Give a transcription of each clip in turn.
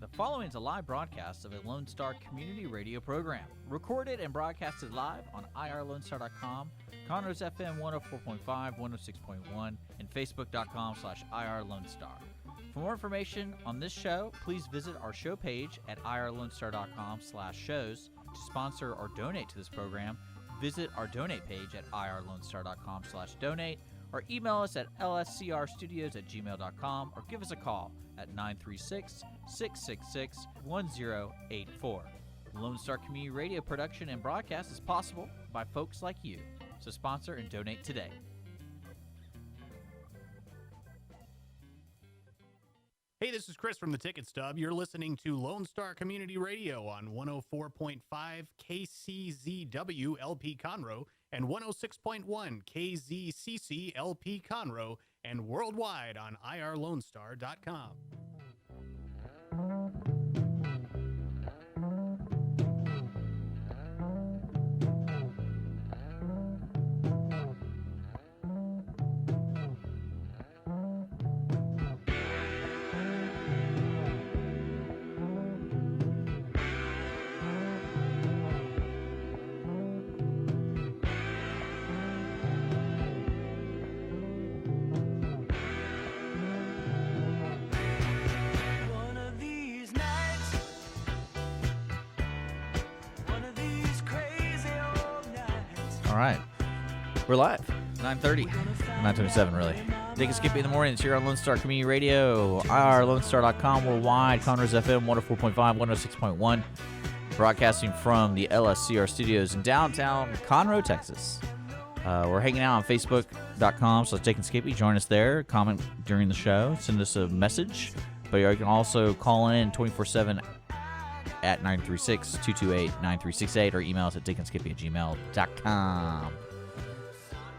The following is a live broadcast of a Lone Star community radio program, recorded and broadcasted live on irlonestar.com, Conroe's FM 104.5, 106.1, and facebook.com/irlonestar. For more information on this show, please visit our show page at irlonestar.com/shows. To sponsor or donate to this program, visit our donate page at irlonestar.com/donate, or email us at lscrstudios@gmail.com, or give us a call at 936-666-1084. Lone Star Community Radio production and broadcast is possible by folks like you. So sponsor and donate today. Hey, this is Chris from the Ticket Stub. You're listening to Lone Star Community Radio on 104.5 KCZW LP Conroe and 106.1 KZCC LP Conroe, and worldwide on irlonestar.com. All right. We're live. 9:30. 9:27, really. Dick and Skippy in the mornings here on Lone Star Community Radio, irlonestar.com, worldwide, Conroe's FM 104.5, 106.1, broadcasting from the LSCR studios in downtown Conroe, Texas. We're hanging out on facebook.com/Dick and Skippy. Join us there. Comment during the show. Send us a message. But you can also call in 24/7 at 936-228-9368, or email us at dickandskippy@gmail.com.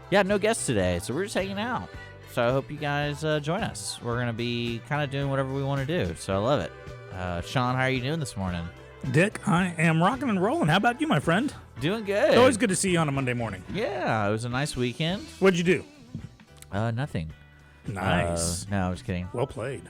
Yeah, no guests today, so we're just hanging out. So I hope you guys join us. We're going to be kind of doing whatever we want to do, so I love it. Sean, how are you doing this morning? Dick, I am rocking and rolling. How about you, my friend? Doing good. It's always good to see you on a Monday morning. Yeah, it was a nice weekend. What'd you do? Nothing. Nice. No, I was kidding. Well played.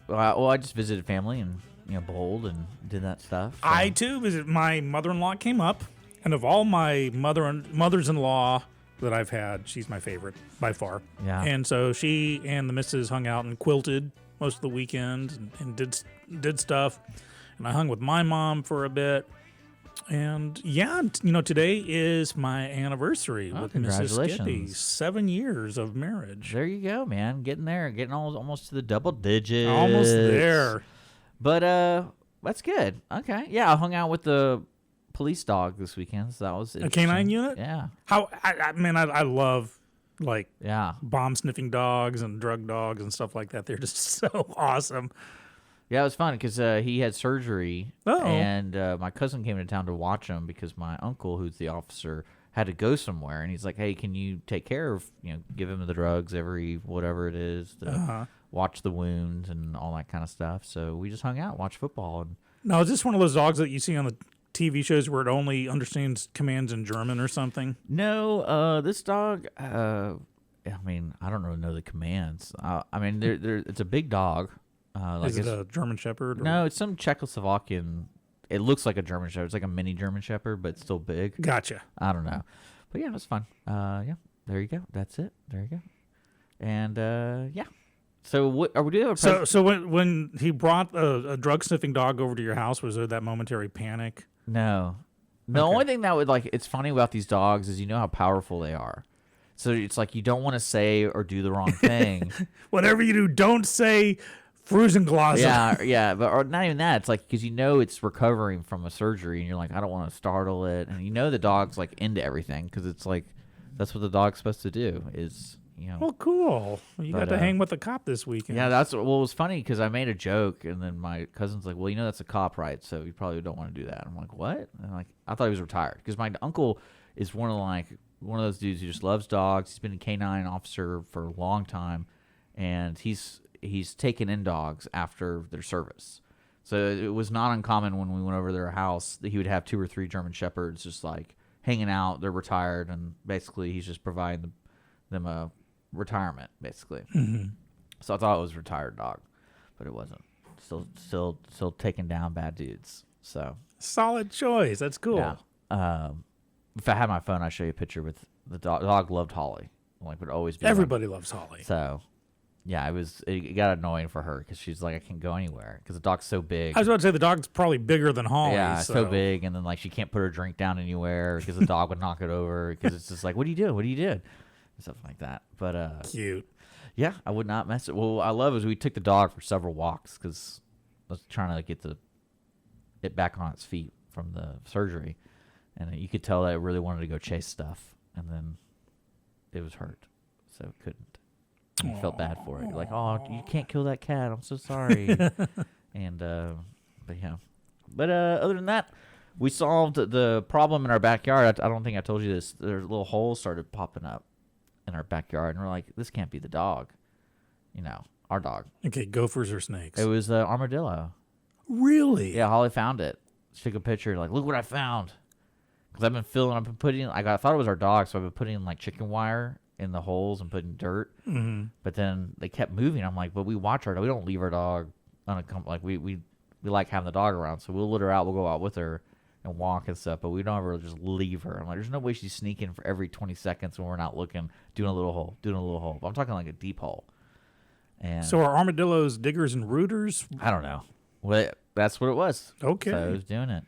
Well, I just visited family and bowled and did that stuff. So. I, too, my mother-in-law came up, and of all my mothers-in-law that I've had, she's my favorite by far. Yeah. And so she and the missus hung out and quilted most of the weekend and did stuff. And I hung with my mom for a bit. And, yeah, today is my anniversary with Mrs. Skippy. 7 years of marriage. There you go, man. Getting there. Getting almost to the double digits. Almost there. But that's good. Okay. Yeah, I hung out with the police dog this weekend, so that was interesting. A canine unit? Yeah. I love, yeah, bomb-sniffing dogs and drug dogs and stuff like that. They're just so awesome. Yeah, it was fun because he had surgery, and my cousin came to town to watch him because my uncle, who's the officer, had to go somewhere, and he's like, "Hey, can you take care of, give him the drugs every whatever it is, to watch the wounds and all that kind of stuff." So we just hung out, watched football. And now, is this one of those dogs that you see on the TV shows where it only understands commands in German or something? No, this dog. I don't really know the commands. It's a big dog. Is it a German Shepherd? Or? No, it's some Czechoslovakian. It looks like a German Shepherd. It's like a mini German Shepherd, but still big. Gotcha. I don't know. But yeah, it was fun. Yeah, there you go. That's it. There you go. And yeah. So what are we doing? So when he brought a drug sniffing dog over to your house, was there that momentary panic? No. The only thing that would it's funny about these dogs is how powerful they are. So it's like you don't want to say or do the wrong thing. Whatever you do, don't say Frusenglaser. Yeah, or not even that. It's like because it's recovering from a surgery, and you're like, I don't want to startle it, and the dog's into everything because it's like that's what the dog's supposed to do is Well, cool. Well, you got to hang with the cop this weekend. Yeah, that's what was funny because I made a joke, and then my cousin's like, "Well, that's a cop, right? So you probably don't want to do that." I'm like, "What?" And I thought he was retired because my uncle is one of those dudes who just loves dogs. He's been a canine officer for a long time, and he's taken in dogs after their service. So it was not uncommon when we went over to their house that he would have 2 or 3 German Shepherds just hanging out. They're retired, and basically he's just providing them a retirement, basically. Mm-hmm. So I thought it was a retired dog, but it wasn't. Still taking down bad dudes. So Solid choice. That's cool. yeah. If I had my phone, I'd show you a picture with the dog. The dog loved Holly. Like would always be. Everybody loves Holly. So, yeah, it got annoying for her because she's like, I can't go anywhere because the dog's so big. I was about to say the dog's probably bigger than Holly. Yeah, so big, and then like she can't put her drink down anywhere because the dog would knock it over because it's just like, what are you doing? What are you doing? And stuff like that. But Cute. yeah, I would not mess it. Well, I love is we took the dog for several walks because I was trying to get it back on its feet from the surgery, and you could tell that it really wanted to go chase stuff, and then it was hurt, so it couldn't. And you felt bad for it. You're like, oh, you can't kill that cat. I'm so sorry. And but yeah, but other than that, we solved the problem in our backyard. I don't think I told you this. There's little holes started popping up in our backyard, and we're like, this can't be the dog. You know, our dog. Okay, gophers or snakes? It was armadillo. Really? Yeah, Holly found it. She took a picture, like, look what I found. Because I've been putting, I thought it was our dog, so I've been putting like chicken wire in the holes and putting dirt. Mm-hmm. But then they kept moving. I'm like, but we watch our dog. We don't leave our dog like we like having the dog around, so we'll let her out. We'll go out with her and walk and stuff, but we don't ever just leave her. I'm like, there's no way she's sneaking for every 20 seconds when we're not looking, doing a little hole. But I'm talking like a deep hole. And So are armadillos diggers and rooters? I don't know. Well, that's what it was. Okay. So I was doing it.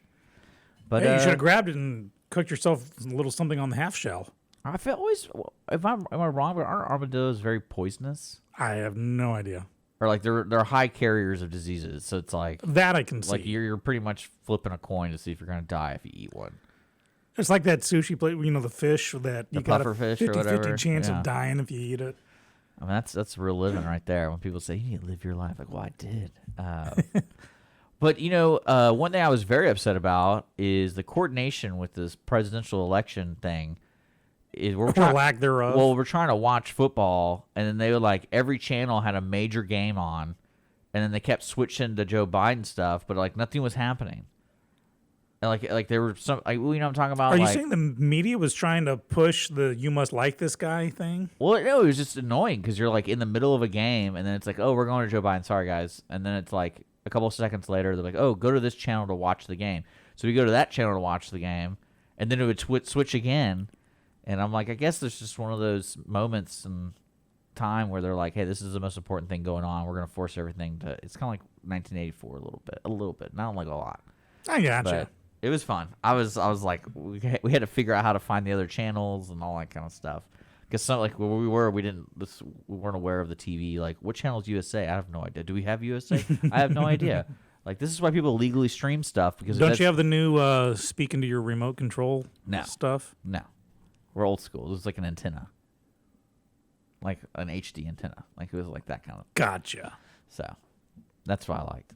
But Hey, you should have grabbed it and cooked yourself a little something on the half shell. I feel always, am I wrong? But aren't armadillos very poisonous? I have no idea. Or like they're high carriers of diseases, so it's like That I can see. like you're pretty much flipping a coin to see if you're gonna die if you eat one. It's like that sushi plate, you know, the fish that you got a puffer fish or 50-50 whatever. chance Yeah. of dying if you eat it. I mean, that's real living right there. When people say you need to live your life, like, well, I did. But you know, one thing I was very upset about is the coordination with this presidential election thing. Is Or lack thereof. Well, we're trying to watch football, and then they would like every channel had a major game on, and then they kept switching to Joe Biden stuff, but like nothing was happening. And like there were some, like, you know what I'm talking about? Are you like, saying the media was trying to push the "you must like this guy" thing? Well, no, it was just annoying because you're like in the middle of a game, and then it's like, oh, we're going to Joe Biden. Sorry, guys. And then it's like a couple of seconds later, they're like, oh, go to this channel to watch the game. So we go to that channel to watch the game, and then it would switch again. And I'm like, I guess there's just one of those moments in time where they're like, hey, this is the most important thing going on. We're going to force everything to. It's kind of like 1984 a little bit, not like a lot. I gotcha. But it was fun. I was like, we had to figure out how to find the other channels and all that kind of stuff. Because like where we weren't aware of the TV. Like, what channel is USA? I have no idea. Do we have USA? I have no idea. Like, this is why people legally stream stuff. Because Don't you have the new speaking to your remote control stuff? No. We're old school. It was like an antenna. Like an HD antenna. Like, it was like that kind of. Gotcha. So, that's what I liked.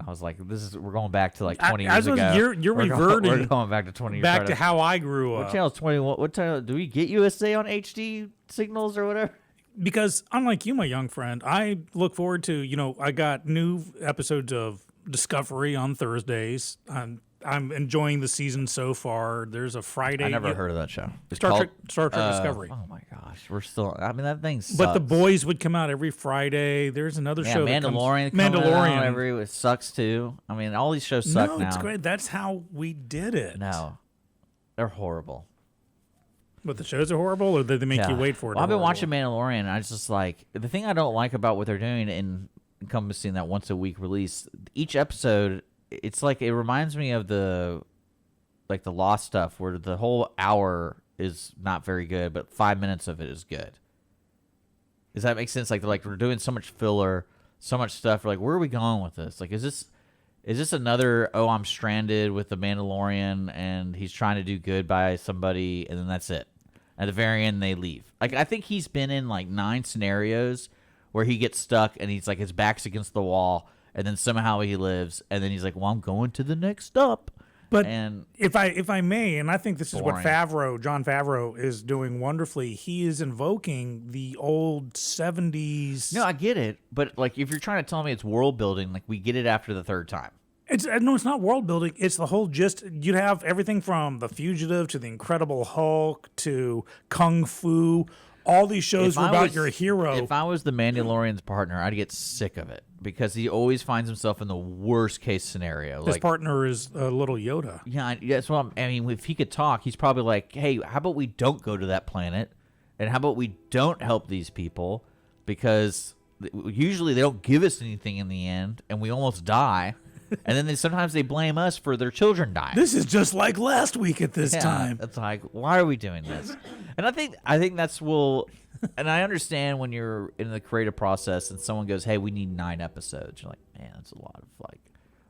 I was like, we're going back to like 20 years ago. You're reverting. We're going back to 20 years ago. Back to how I grew up. What channel is 21? What channel? Do we get USA on HD signals or whatever? Because unlike you, my young friend, I look forward to, I got new episodes of Discovery on Thursdays. I'm enjoying the season so far. There's a Friday. I never heard of that show. Star Trek Discovery. Oh my gosh, we're still. I mean, that thing sucks. But The Boys would come out every Friday. There's another show. Mandalorian. Mandalorian. It sucks too. I mean, all these shows suck now. No, it's great. That's how we did it. No, they're horrible. But the shows are horrible, or did they make you wait for it? Well, I've been watching Mandalorian, and I just like the thing I don't like about what they're doing in encompassing that once a week release. Each episode, it's like it reminds me of the Lost stuff, where the whole hour is not very good, but 5 minutes of it is good. Does that make sense? Like we're doing so much filler, so much stuff. We're like, where are we going with this? Like, is this another? Oh, I'm stranded with the Mandalorian, and he's trying to do good by somebody, and then that's it. At the very end, they leave. Like, I think he's been in like 9 scenarios where he gets stuck, and he's like his back's against the wall, and then somehow he lives, and then he's like, well, I'm going to the next stop. But and if I may, and I think this is what boring. John Favreau is doing wonderfully, he is invoking the old 70s. No, I get it, but like if you're trying to tell me it's world building, like we get it after the third time. It's not world building. It's the whole you'd have everything from The Fugitive to The Incredible Hulk to Kung Fu, all these shows If were I about was- your hero. If I was the Mandalorian's partner, I'd get sick of it because he always finds himself in the worst case scenario. His Like, partner is a little Yoda. yeah, that's what I mean. If he could talk, he's probably like, "Hey, how about we don't go to that planet, and how about we don't help these people because usually they don't give us anything in the end, and we almost die." And then sometimes they blame us for their children dying. This is just like last week at this time. It's like, why are we doing this? And I think that's and I understand when you're in the creative process and someone goes, "Hey, we need 9 episodes." You're like, "Man, that's a lot of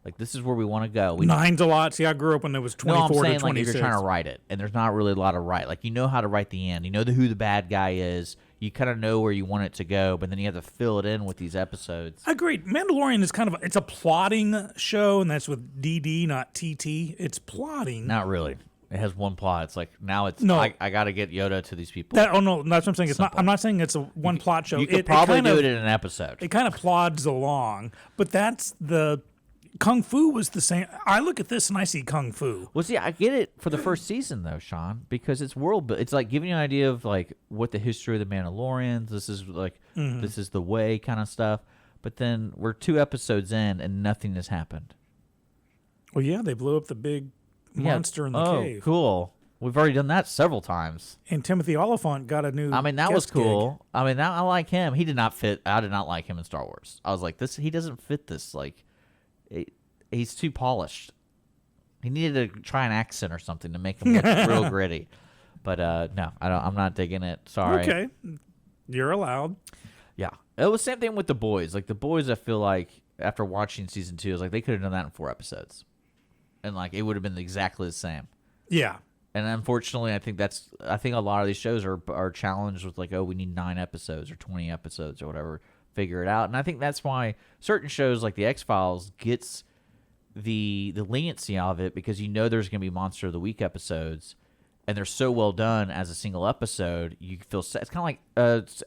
like this is where we want to go." 9's a lot. See, I grew up when there was 24 no, I'm saying to like 26. if you're trying to write it, and there's not really a lot of write. Like you know how to write the end, you know who the bad guy is. You kind of know where you want it to go, but then you have to fill it in with these episodes. I agree. Mandalorian is it's a plotting show, and that's with DD, not TT. It's plotting. Not really. It has one plot. It's like now it's No. I got to get Yoda to these people. No, that's what I'm saying. It's not. I'm not saying it's a one plot show. You could probably do it in an episode. It kind of plods along, but that's the Kung Fu was the same. I look at this and I see Kung Fu. Well, see, I get it for the first season though, Sean, because it's world. It's like giving you an idea of like what the history of the Mandalorians. This is like this is the way kind of stuff. But then we're 2 episodes in and nothing has happened. Well, yeah, they blew up the big monster in the cave. Cool. We've already done that several times. And Timothy Oliphant got a new. I mean, that was guest gig. cool. I mean, I like him. He did not fit. I did not like him in Star Wars. I was like, this. He doesn't fit this. Like, he's too polished. He needed to try an accent or something to make him look real gritty. But no, I'm not digging it. Sorry. Okay, you're allowed. Yeah, it was the same thing with the boys. Like the boys, I feel like after watching season 2, I was like they could have done that in 4 episodes, and like it would have been exactly the same. Yeah. And unfortunately, I think a lot of these shows are challenged with like, oh, we need 9 episodes or 20 episodes or whatever. Figure it out. And I think that's why certain shows like the X-Files gets the leniency of it, because you know there's going to be Monster of the Week episodes, and they're so well done as a single episode. You feel it's kind of like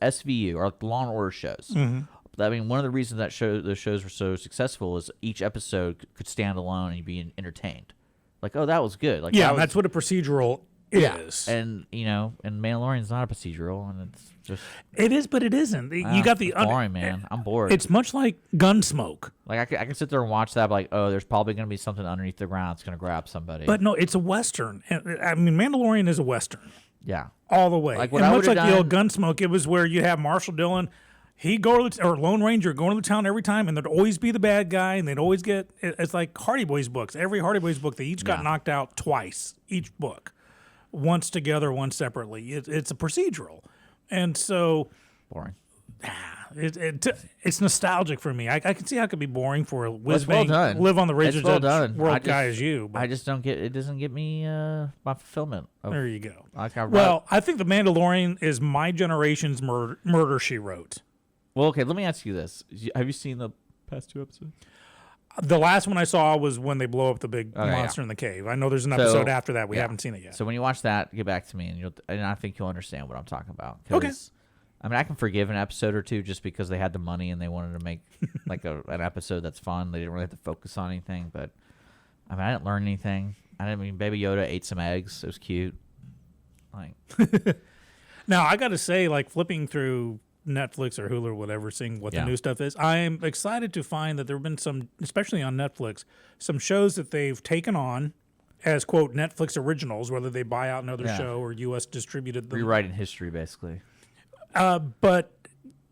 SVU or like Law and Order shows. Mm-hmm. I mean, one of the reasons that those shows were so successful is each episode could stand alone and you'd be entertained. Like, oh, that was good. Like, Yeah, that's what a procedural is. And and Mandalorian's not a procedural, and it's just It is, but it isn't. You got the boring, man. I'm bored. It's much like Gunsmoke. Like I can sit there and watch that, but like, oh, there's probably going to be something underneath the ground that's going to grab somebody. But no, it's a Western. I mean, Mandalorian is a Western yeah, all the way. Like what and I much would've like the old Gunsmoke, it was where you have Marshall Dillon. He'd go to or Lone Ranger going to the town every time, and there'd always be the bad guy, and they'd always get. It's like Hardy Boys books. Every Hardy Boys book, they each got knocked out twice. Each book, once together, once separately. It's a procedural, and so boring. it's nostalgic for me. I can see how it could be boring for a It's well done. live on the ridges It's well edge done. world guy as you. But I just don't get it. Doesn't get me my fulfillment. there you go. Like I Well, I think The Mandalorian is my generation's Murder, She Wrote. well, okay. Let me ask you this: have you seen the past 2 episodes? The last one I saw was when they blow up the big Okay, monster in the cave. I know there's an episode after that. We yeah. haven't seen it yet. So when you watch that, get back to me, and I think you'll understand what I'm talking about. 'Cause, Okay. I mean, I can forgive an episode or two just because they had the money and they wanted to make like an episode that's fun. They didn't really have to focus on anything. But I mean, I didn't learn anything. Baby Yoda ate some eggs. It was cute. Like, Now, I got to say, like flipping through Netflix or Hulu or whatever, seeing what the new stuff is, I'm excited to find that there have been some, especially on Netflix, some shows that they've taken on as, quote, Netflix originals, whether they buy out another show or U.S. distributed them. rewriting history, basically. But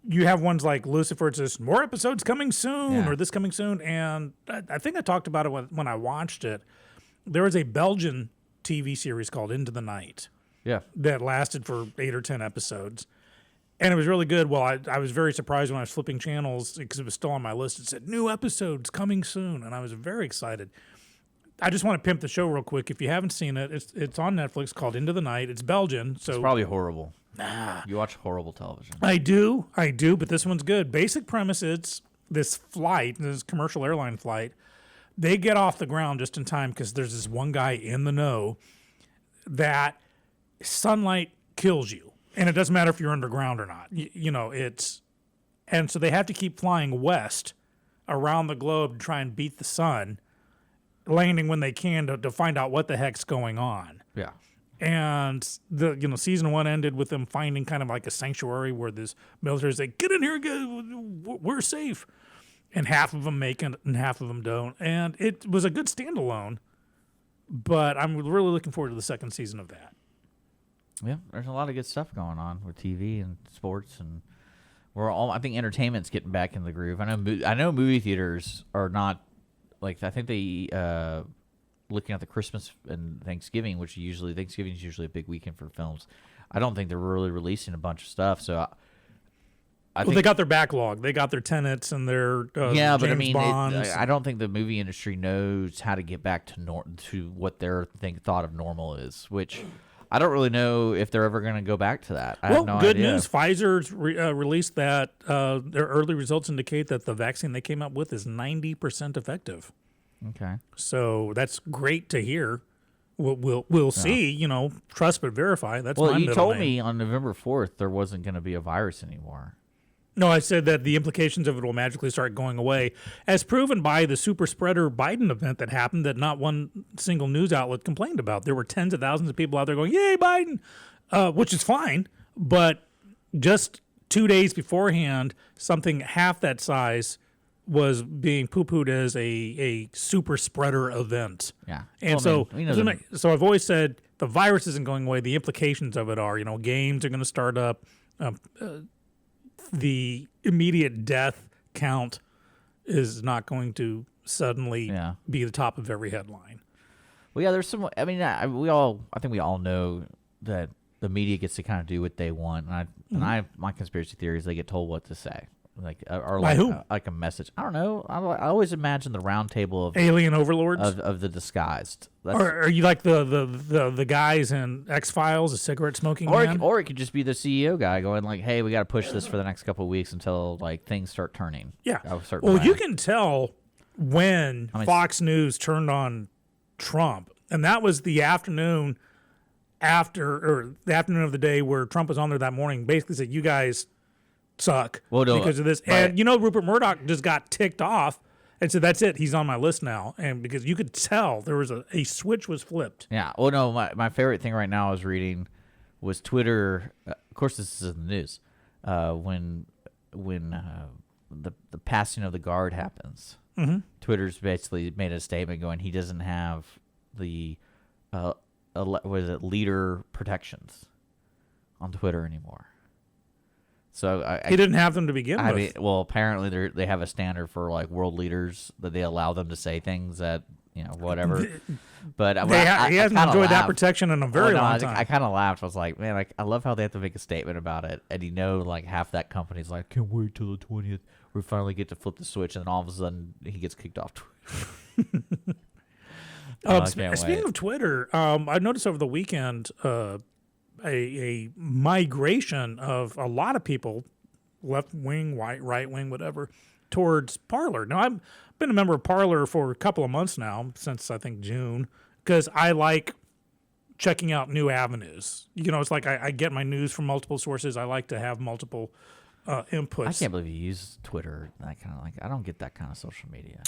you have ones like Lucifer. It says more episodes coming soon or this coming soon. And I think I talked about it when I watched it. There was a Belgian TV series called Into the Night Yeah. that lasted for 8 or 10 episodes. And it was really good. Well, I was very surprised when I was flipping channels because it was still on my list. It said new episodes coming soon. And I was very excited. I just want to pimp the show real quick. If you haven't seen it, it's on Netflix called Into the Night. It's Belgian. So It's probably horrible. You watch horrible television. I do, but this one's good. Basic premise is this commercial airline flight, they get off the ground just in time because there's this one guy in the know that sunlight kills you. And it doesn't matter if you're underground or not. And so they have to keep flying west around the globe to try and beat the sun, landing when they can to find out what the heck's going on. Yeah. And the season 1 ended with them finding kind of like a sanctuary where this military is like, get in here, we're safe. And half of them make it and half of them don't. And it was a good standalone, but I'm really looking forward to the second season of that. Yeah, there's a lot of good stuff going on with TV and sports, and I think entertainment's getting back in the groove. I know movie theaters are not like, I think they looking at the Christmas and Thanksgiving, which Thanksgiving is usually a big weekend for films. I don't think they're really releasing a bunch of stuff. So I think they got their backlog. They got their Tenets and their James but I mean, Bonds. I don't think the movie industry knows how to get back to what their thought of normal is, which I don't really know if they're ever going to go back to that. I have no good idea. news. Pfizer's released that their early results indicate that the vaccine they came up with is 90% effective. Okay. So that's great to hear. We'll see. Trust but verify. That's my you middle told name. me on November 4th there wasn't going to be a virus anymore. No, I said that the implications of it will magically start going away, as proven by the super spreader Biden event that happened that not one single news outlet complained about. There were tens of thousands of people out there going, yay, Biden, which is fine. But just 2 days beforehand, something half that size was being poo-pooed as a super spreader event. Yeah. And so I've always said the virus isn't going away. The implications of it are, games are going to start up. The immediate death count is not going to suddenly be the top of every headline. Well, yeah, there's some. I mean, I think we all know that the media gets to kind of do what they want, and my conspiracy theory is they get told what to say, or by who? Like a message. I don't know. I always imagine the round table of alien overlords of the disguised. Or are you like the guys in X-Files, the cigarette smoking man? Or it could just be the CEO guy going like, "Hey, we got to push this for the next couple of weeks until like things start turning." Yeah. Well, you can tell when Fox News turned on Trump, and that was the afternoon of the day where Trump was on there that morning. Basically said, "You guys suck because of this." And Rupert Murdoch just got ticked off. And so that's it. He's on my list now. And because you could tell there was a switch was flipped. Yeah. Well, no, my favorite thing right now I was reading was Twitter. Of course, this is in the news. When the passing of the guard happens, Twitter's basically made a statement going, he doesn't have the leader protections on Twitter anymore. So he didn't have them to begin with. mean, well, apparently they have a standard for like world leaders that they allow them to say things that whatever. But he hasn't enjoyed that protection in a very long time. I kind of laughed. I was like, man, I love how they have to make a statement about it, and like half that company's like, can't wait till the 20th. We finally get to flip the switch, and then all of a sudden he gets kicked off Twitter. Speaking of Twitter, I noticed over the weekend. A migration of a lot of people, left wing, right wing, whatever, towards Parler. Now, I've been a member of Parler for a couple of months now, since I think June, because I like checking out new avenues. It's like I get my news from multiple sources. I like to have multiple inputs. I can't believe you use Twitter. I don't get that kind of social media.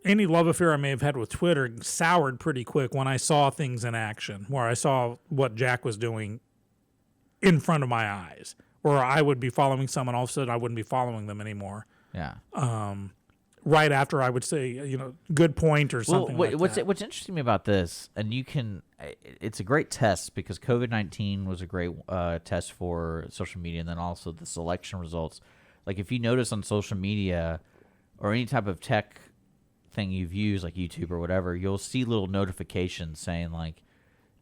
Any love affair I may have had with Twitter soured pretty quick when I saw things in action, where I saw what Jack was doing in front of my eyes, where I would be following someone, all of a sudden I wouldn't be following them anymore. Yeah. Right after I would say, good point or something what's interesting to me about this, and it's a great test because COVID-19 was a great test for social media, and then also the selection results. Like if you notice on social media or any type of tech thing you've used like YouTube or whatever, you'll see little notifications saying like,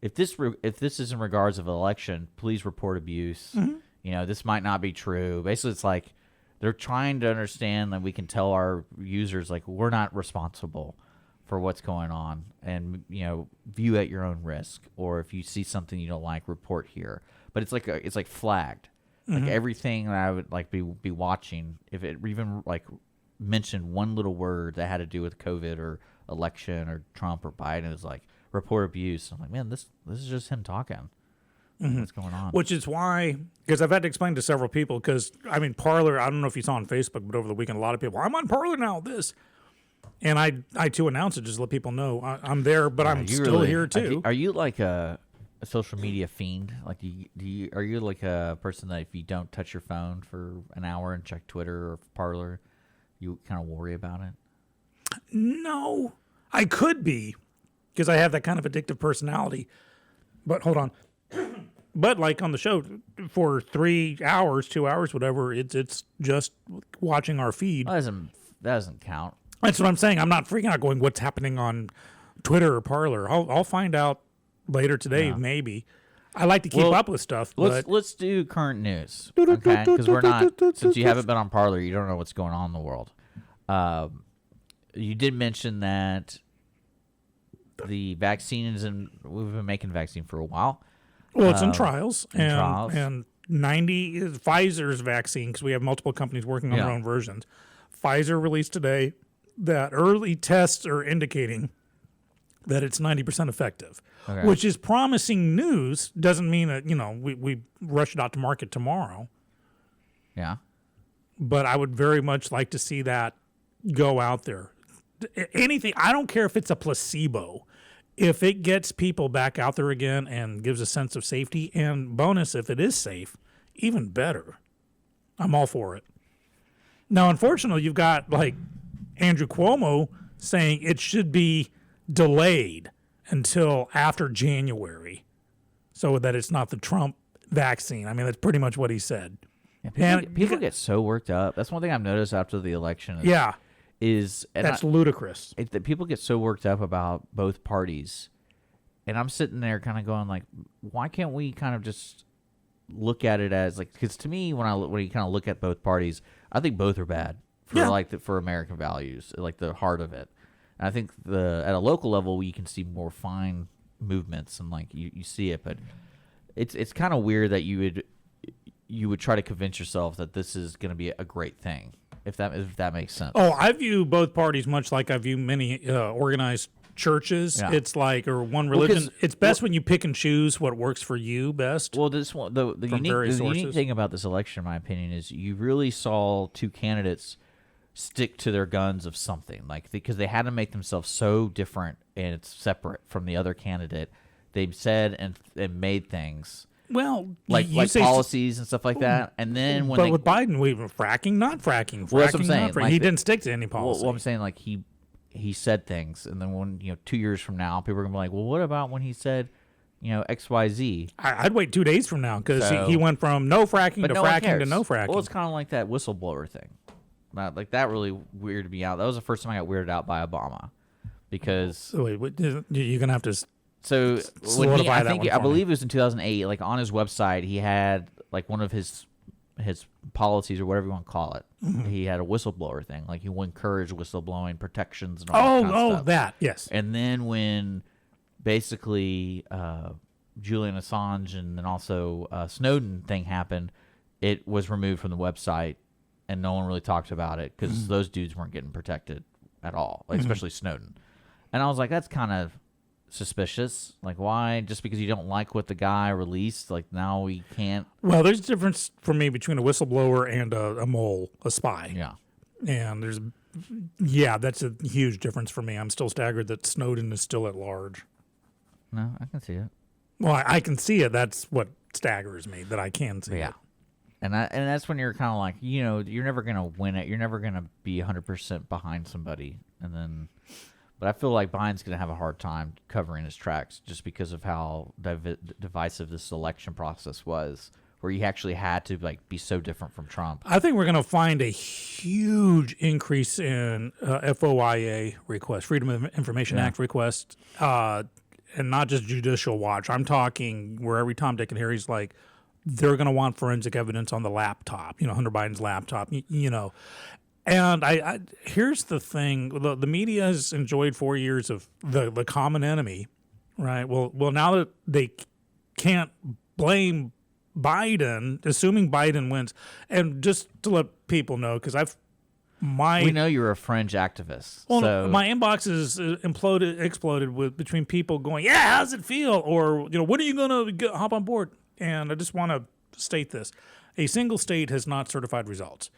if this is in regards of an election, please report abuse. This might not be true. Basically, it's like they're trying to understand that we can tell our users like we're not responsible for what's going on, and view at your own risk, or if you see something you don't like, report here. But it's like flagged, like everything that I would like be watching, if it even like mentioned one little word that had to do with COVID or election or Trump or Biden, is like report abuse. I'm like, man, this is just him talking. What's going on? Which is why, because I've had to explain to several people, because Parler, I don't know if you saw on Facebook, but over the weekend a lot of people, I'm on Parler now. And I too announce it, just let people know I'm there, but I'm still here too. Are you like a social media fiend? Like, are you like a person that if you don't touch your phone for an hour and check Twitter or Parler, you kind of worry about it? No, I could be, because I have that kind of addictive personality. But hold on. But like on the show for 3 hours, 2 hours, whatever, it's just watching our feed. That doesn't count. That's what I'm saying. I'm not freaking out going, what's happening on Twitter or Parler. I'll find out later today, maybe. I like to keep up with stuff. Let's do current news, okay? Because we're not, since you haven't been on Parler, you don't know what's going on in the world. You did mention that the vaccine we've been making vaccine for a while. Well, it's in trials. And 90 is Pfizer's vaccine, because we have multiple companies working on their own versions. Pfizer released today that early tests are indicating that it's 90% effective, which is promising news. Doesn't mean that, we rush it out to market tomorrow. Yeah. But I would very much like to see that go out there. Anything, I don't care if it's a placebo. If it gets people back out there again and gives a sense of safety, and bonus, if it is safe, even better. I'm all for it. Now, unfortunately, you've got like Andrew Cuomo saying it should be delayed until after January so that it's not the Trump vaccine. I mean, that's pretty much what he said. Yeah, people get so worked up. That's one thing I've noticed after the election. That's ludicrous. That people get so worked up about both parties. And I'm sitting there kind of going like, why can't we kind of just look at it as like, because to me, when you kind of look at both parties, I think both are bad for for American values, like the heart of it. And I think at a local level, you can see more fine movements and like you see it, but it's kind of weird that you would try to convince yourself that this is going to be a great thing, if that makes sense. Oh, I view both parties much like I view many organized churches. Yeah. It's like, or one religion. It's best when you pick and choose what works for you best. Well, this one, the unique thing about this election, in my opinion, is you really saw two candidates stick to their guns of something, like because they had to make themselves so different and it's separate from the other candidate. They said and made things. Well, like policies and stuff like that, and then with Biden, we were fracking, not fracking. Well, that's what I'm saying. Like he didn't stick to any policy. Well, I'm saying like he said things, and then when 2 years from now, people are gonna be like, well, what about when he said, XYZ? I'd wait 2 days from now because he went from no fracking to fracking to no fracking. Well, it's kind of like that whistleblower thing. Like that really weirded me out. That was the first time I got weirded out by Obama, because wait, you're gonna have to. So when I believe it was in 2008, like on his website, he had like one of his policies or whatever you want to call it. Mm-hmm. He had a whistleblower thing, like he would encourage whistleblowing protections and all that kind of stuff. That, yes. And then when basically Julian Assange and then also Snowden thing happened, it was removed from the website, and no one really talked about it because those dudes weren't getting protected at all, like especially Snowden. And I was like, that's kind of suspicious. Like, why? Just because you don't like what the guy released, like now we can't. Well, there's a difference for me between a whistleblower and a mole, a spy. Yeah. And that's a huge difference for me. I'm still staggered that Snowden is still at large. No, I can see it. Well, I can see it. That's what staggers me, that I can see it. And that's when you're kind of like, you're never going to win it. You're never going to be 100% behind somebody. But I feel like Biden's going to have a hard time covering his tracks just because of how divisive this election process was, where he actually had to be so different from Trump. I think we're going to find a huge increase in FOIA requests, Freedom of Information Act requests, and not just Judicial Watch. I'm talking where every Tom, Dick, and Harry's like, they're going to want forensic evidence on the laptop, Hunter Biden's laptop, And I here's the thing: the media has enjoyed 4 years of the common enemy, right? Well, now that they can't blame Biden, assuming Biden wins, and just to let people know, because we know you're a fringe activist. Well, so. My inbox is exploded with between people going, "Yeah, how's it feel?" or "When are you going to hop on board?" And I just want to state this: a single state has not certified results.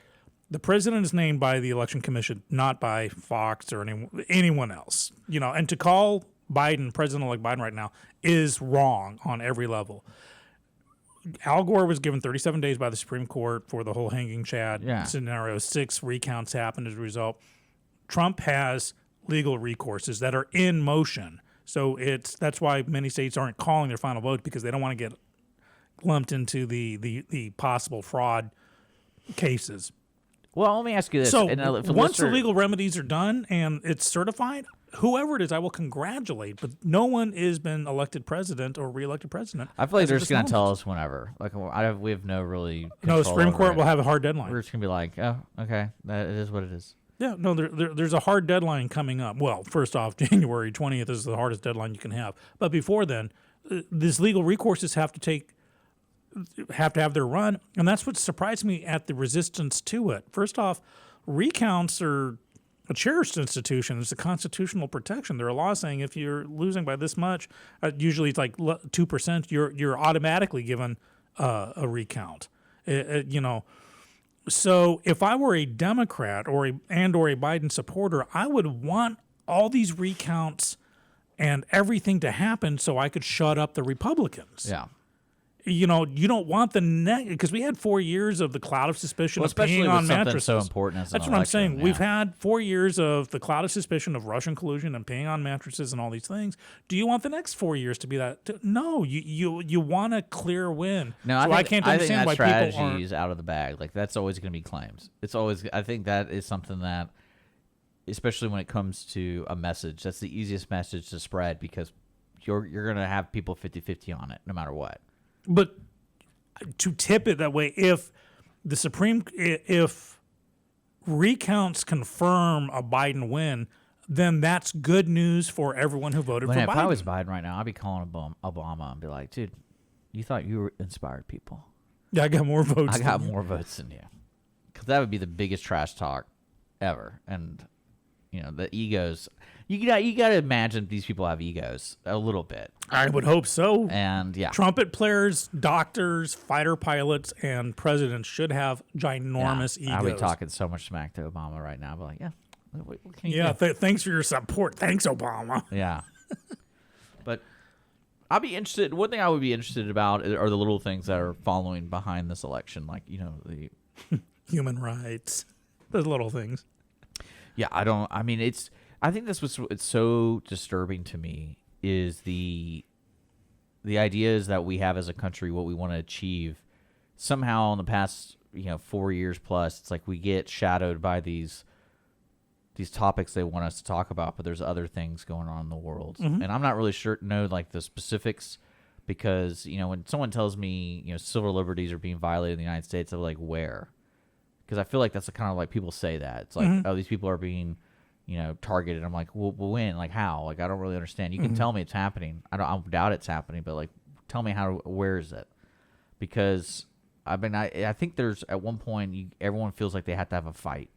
The president is named by the election commission, not by Fox or anyone else. And to call Biden President-elect Biden right now is wrong on every level. Al Gore was given 37 days by the Supreme Court for the whole hanging Chad scenario. 6 recounts happened as a result. Trump has legal recourses that are in motion. So that's why many states aren't calling their final vote, because they don't want to get lumped into the possible fraud cases. Well, let me ask you this. So once the legal remedies are done and it's certified, whoever it is, I will congratulate. But no one has been elected president or reelected president. I feel like they're just going to tell us whenever. Like we have no really. No, the Supreme Court will have a hard deadline. We're just going to be like, oh, okay, that it is what it is. Yeah, no, there's a hard deadline coming up. Well, first off, January 20th is the hardest deadline you can have. But before then, these legal recourses have to have their run, and that's what surprised me at the resistance to it. First off, recounts are a cherished institution. It's a constitutional protection. There are laws saying if you're losing by this much, usually it's like 2%, you're automatically given a recount. So if I were a Democrat or a Biden supporter, I would want all these recounts and everything to happen so I could shut up the Republicans. Yeah. You don't want because we had 4 years of the cloud of suspicion of peeing on mattresses. So important as That's an what I'm election, saying. yeah. We've had 4 years of the cloud of suspicion of Russian collusion and peeing on mattresses and all these things. Do you want the next 4 years to be that? No, you want a clear win. No, so I can't understand why people aren't. Strategy is out of the bag. Like that's always going to be claims. It's always. I think that is something that, especially when it comes to a message, that's the easiest message to spread, because you're going to have people 50-50 on it no matter what. But to tip it that way, if recounts confirm a Biden win, then that's good news for everyone who voted for Biden. If I was Biden right now, I'd be calling Obama and be like, dude, you thought you inspired people. Yeah, I got more votes. I got more votes than you. Because that would be the biggest trash talk ever. And, the egos. You got to imagine these people have egos a little bit. I would hope so. And, yeah. Trumpet players, doctors, fighter pilots, and presidents should have ginormous egos. I'll be talking so much smack to Obama right now. I'll be like, yeah. What can you do? Thanks for your support. Thanks, Obama. Yeah. But I'll be interested. One thing I would be interested about are the little things that are following behind this election. Like, the human rights. Those little things. Yeah, I think that's what's so disturbing to me is the ideas that we have as a country, what we want to achieve. Somehow in the past, 4 years plus, it's like we get shadowed by these topics they want us to talk about, but there's other things going on in the world. Mm-hmm. And I'm not really sure like the specifics, because, when someone tells me, civil liberties are being violated in the United States, I'm like, where? Because I feel like that's the kind of like people say that. It's like, oh, these people are being targeted. I'm like, well, when? Like, how? Like, I don't really understand. You can tell me it's happening. I doubt it's happening, but like, tell me where is it? Because I think there's at one point everyone feels like they have to have a fight,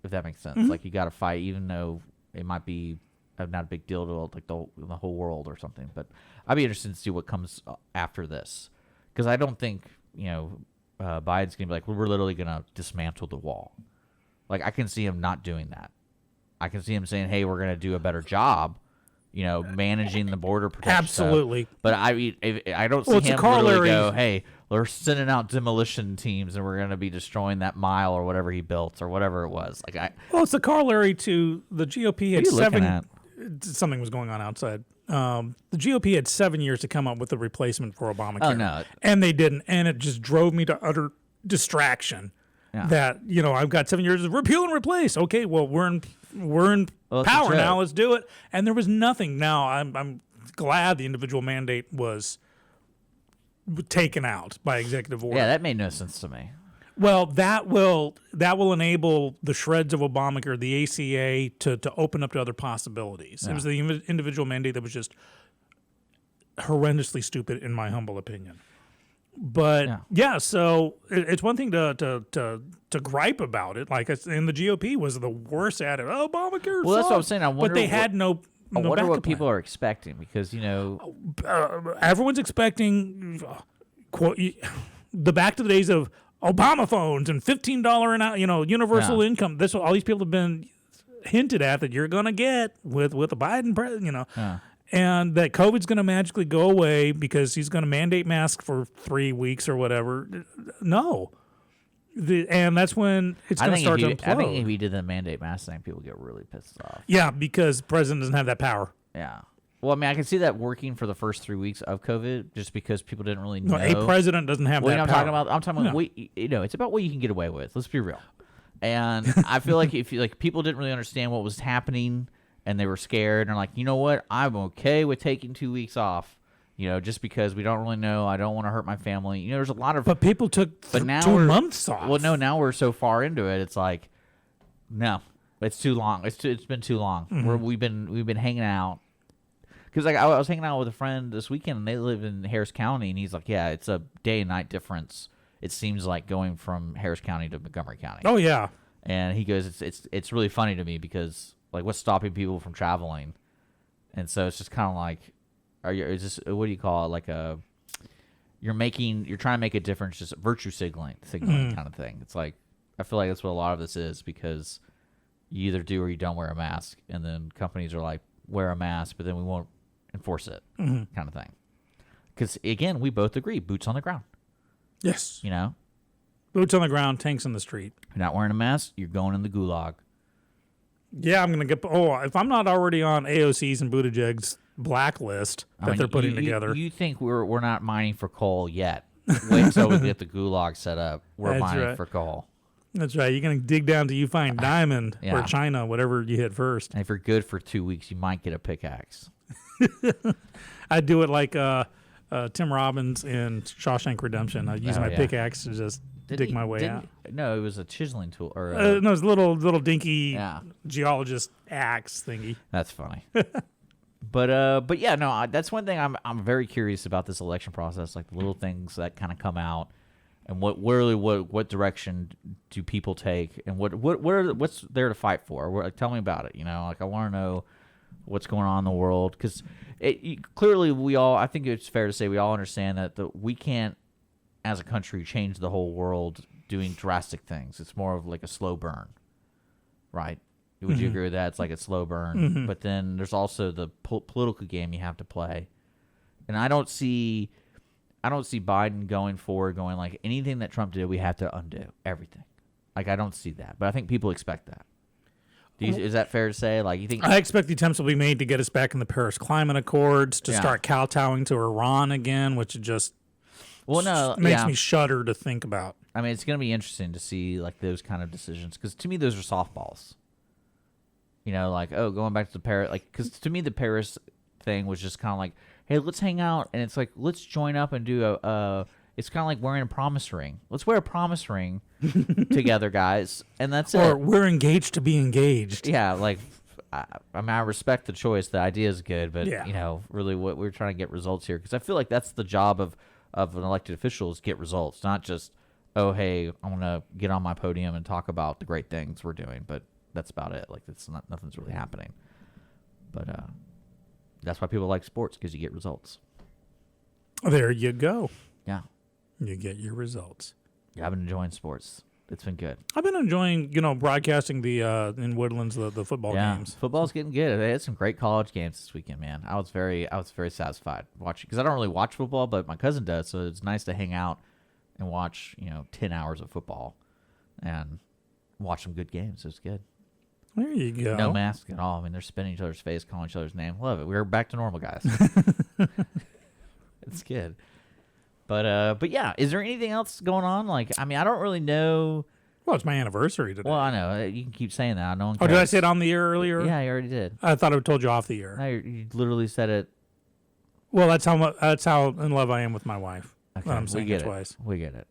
if that makes sense. Mm-hmm. Like, you got to fight, even though it might be not a big deal to like the whole world or something. But I'd be interested to see what comes after this, because I don't think Biden's gonna be like, well, we're literally gonna dismantle the wall. Like, I can see him not doing that. I can see him saying, hey, we're going to do a better job, managing the border protection. Absolutely. Stuff. But I don't see him literally go, hey, we're sending out demolition teams and we're going to be destroying that mile or whatever he built or whatever it was. Well, it's a corollary to the GOP had something was going on outside. The GOP had 7 years to come up with a replacement for Obamacare. Oh, no. And they didn't. And it just drove me to utter distraction. Yeah. That I've got 7 years of repeal and replace. Okay, well we're in power now. Let's do it. And there was nothing. Now I'm glad the individual mandate was taken out by executive order. Yeah, that made no sense to me. Well, that will enable the shreds of Obamacare, the ACA, to open up to other possibilities. Yeah. It was the individual mandate that was just horrendously stupid, in my humble opinion. But so it's one thing to gripe about it. Like, and the GOP was the worst at it. Oh, Obamacare. Well, that's what I'm saying. I wonder, but they had no. I wonder what people plan. Are expecting, because everyone's expecting. Quote, the back to the days of Obama phones and $15 an hour, universal income. This all these people have been hinted at that you're going to get with a Biden president, and that COVID's going to magically go away because he's going to mandate masks for 3 weeks or whatever. No. And that's when it's going to start to implode. I think if he did the mandate mask thing, people get really pissed off. Yeah, because the president doesn't have that power. Yeah. Well, I mean, I can see that working for the first 3 weeks of COVID, just because people didn't really know. No, a president doesn't have that power. I'm talking about it's about what you can get away with. Let's be real. And I feel like if people didn't really understand what was happening, and they were scared, and are like, you know what, I'm okay with taking 2 weeks off. Just because we don't really know. I don't want to hurt my family. There's a lot of. But people took 2 months off. Well, no, now we're so far into it. It's like, no, it's too long. It's been too long. Mm-hmm. We've been hanging out. Because I was hanging out with a friend this weekend, and they live in Harris County, and he's like, yeah, it's a day and night difference. It seems like going from Harris County to Montgomery County. Oh yeah. And he goes, it's really funny to me because like what's stopping people from traveling, and so it's just kind of like. Is this, what do you call it? Like you're trying to make a difference, just virtue signaling kind of thing. It's like, I feel like that's what a lot of this is, because you either do or you don't wear a mask, and then companies are like, wear a mask, but then we won't enforce it, kind of thing. Because again, we both agree, boots on the ground. Yes. Boots on the ground, tanks in the street. You're not wearing a mask, you're going in the gulag. Yeah, I'm going to get, if I'm not already on AOC's and Buttigieg's blacklist that they're putting together. You think we're not mining for coal yet. Wait until we get the gulag set up. We're mining for coal. That's right. You're going to dig down till you find diamond or China, whatever you hit first. And if you're good for 2 weeks, you might get a pickaxe. I'd do it like Tim Robbins in Shawshank Redemption. I'd use my pickaxe to just dig my way out. No, it was a chiseling tool. Or no, it was a little dinky geologist axe thingy. That's funny. But yeah, no, that's one thing I'm very curious about this election process, like the little things that kind of come out, and what direction do people take, and what's there to fight for? Tell me about it. Like I want to know what's going on in the world, because clearly I think it's fair to say we all understand that we can't, as a country, change the whole world doing drastic things. It's more of like a slow burn, right? Would you agree with that? It's like a slow burn. But then there's also the political game you have to play. And I don't see Biden going like anything that Trump did, we have to undo everything. Like I don't see that. But I think people expect that. Is that fair to say? Like you think? I expect the attempts will be made to get us back in the Paris Climate Accords, to start kowtowing to Iran again, which just makes me shudder to think about. I mean, it's going to be interesting to see like those kind of decisions, because to me those are softballs. Like, going back to the Paris, like, because to me the Paris thing was just kind of like, hey, let's hang out, and it's like, let's join up and do it's kind of like wearing a promise ring. Let's wear a promise ring together, guys, and that's it. Or we're engaged to be engaged. Yeah, like, I respect the choice. The idea is good, but really, what we're trying to get results here, because I feel like that's the job of an elected official, is get results, not just, oh, hey, I want to get on my podium and talk about the great things we're doing, but. That's about it. Like nothing's really happening. But that's why people like sports, because you get results. There you go. Yeah. You get your results. Yeah, I've been enjoying sports. It's been good. I've been enjoying, broadcasting the in Woodlands the football games. Football's getting good. They had some great college games this weekend, man. I was very satisfied watching, because I don't really watch football, but my cousin does, so it's nice to hang out and watch 10 hours of football and watch some good games. It was good. There you go. No mask at all. I mean, they're spinning each other's face, calling each other's name. Love it. We're back to normal, guys. It's good. But yeah, is there anything else going on? Like, I mean, I don't really know. Well, it's my anniversary today. Well, I know. You can keep saying that. No one cares. Oh, did I say it on the air earlier? Yeah, you already did. I thought I told you off the air. No, you literally said it. Well, that's how in love I am with my wife. Okay, I'm saying it twice. We get it.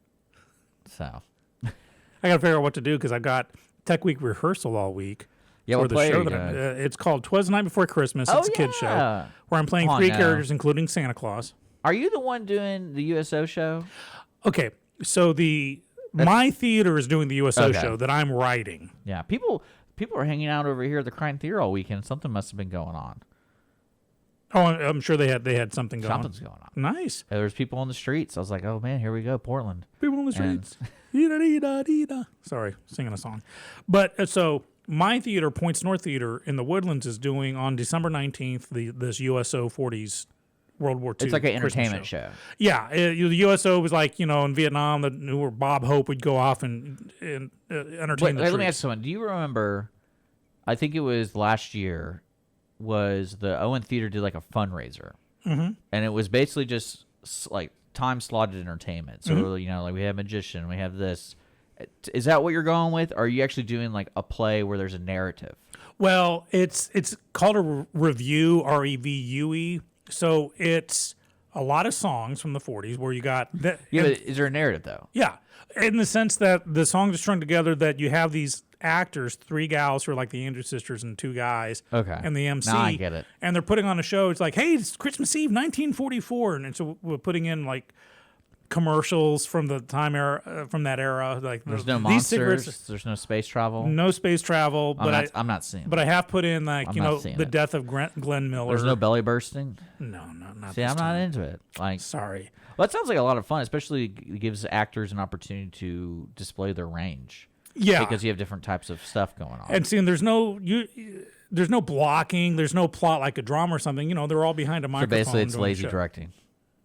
So. I got to figure out what to do, because I've got Tech Week rehearsal all week. Yeah, for the show it's called 'Twas the Night Before Christmas. It's a kid's show where I'm playing 3 characters, including Santa Claus. Are you the one doing the USO show? Okay, so my theater is doing the USO show that I'm writing. Yeah, people are hanging out over here at the Crime Theater all weekend. Something must have been going on. Oh, I'm sure they had something going. Something's going on. Nice. There was people on the streets. I was like, oh man, here we go, Portland. People on the And- streets. Ee-da-dee-da-dee-da. Sorry, singing a song. But so my theater, Points North Theater in the Woodlands, is doing on December 19th this USO 40s World War II. It's like an Christmas entertainment show. Yeah, the USO was like, in Vietnam, where Bob Hope would go off and entertain the Let me troops. ask you something. Do you remember, I think it was last year, was the Owen Theater did like a fundraiser. Mm-hmm. And it was basically just like time-slotted entertainment. So, like we have Magician, we have this. Is that what you're going with? Or are you actually doing like a play where there's a narrative? Well, it's called a revue, REVUE. So it's a lot of songs from the 40s where you got that. Yeah, but is there a narrative though? Yeah, in the sense that the songs are strung together, that you have these actors, 3 gals who are like the Andrews sisters and 2 guys, Okay. and the MC. Now I get it. And they're putting on a show. It's like, hey, it's Christmas Eve, 1944, and so we're putting in like commercials from the time era, from that era. Like There's no these cigarettes- monsters. There's no space travel. no space travel, I'm not seeing. but I have put in like I'm not seeing the it. death of Glenn Miller. There's no belly bursting. no, not See, this I'm not time. into it. Like, Sorry. well, that sounds like a lot of fun. Especially it gives actors an opportunity to display their range. Yeah, Because you have different types of stuff going on. and seeing there's no blocking, there's no plot like a drama or something. They're all behind a So microphone. basically, it's doing a lazy show. directing.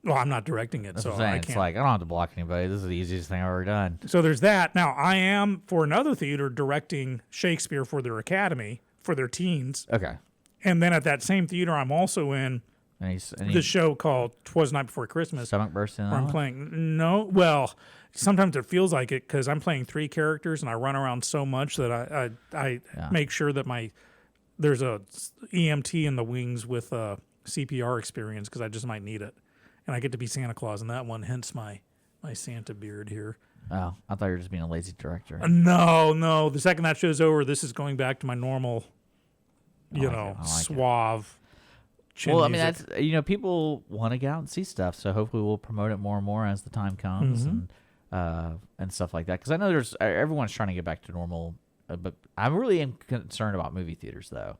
Well, I'm not directing it, That's so what I'm saying. I It's can't. like I don't have to block anybody. This is the easiest thing I've ever done. So there's that. Now I am for another theater directing Shakespeare for their academy for their teens, Okay. and then at that same theater I'm also in And the show called "'Twas the Night Before Christmas." stomach bursting. Where I'm playing well. Sometimes it feels like it because I'm playing 3 characters and I run around so much that I make sure that there's a EMT in the wings with CPR experience because I just might need it, and I get to be Santa Claus in that one. Hence my Santa beard here. Oh, I thought you were just being a lazy director. No. The second that show's over, this is going back to my normal, I like it. suave. Chin Well, I mean, music. that's people want to get out and see stuff, so hopefully we'll promote it more and more as the time comes and stuff like that. Because I know everyone's trying to get back to normal, but I really am concerned about movie theaters though,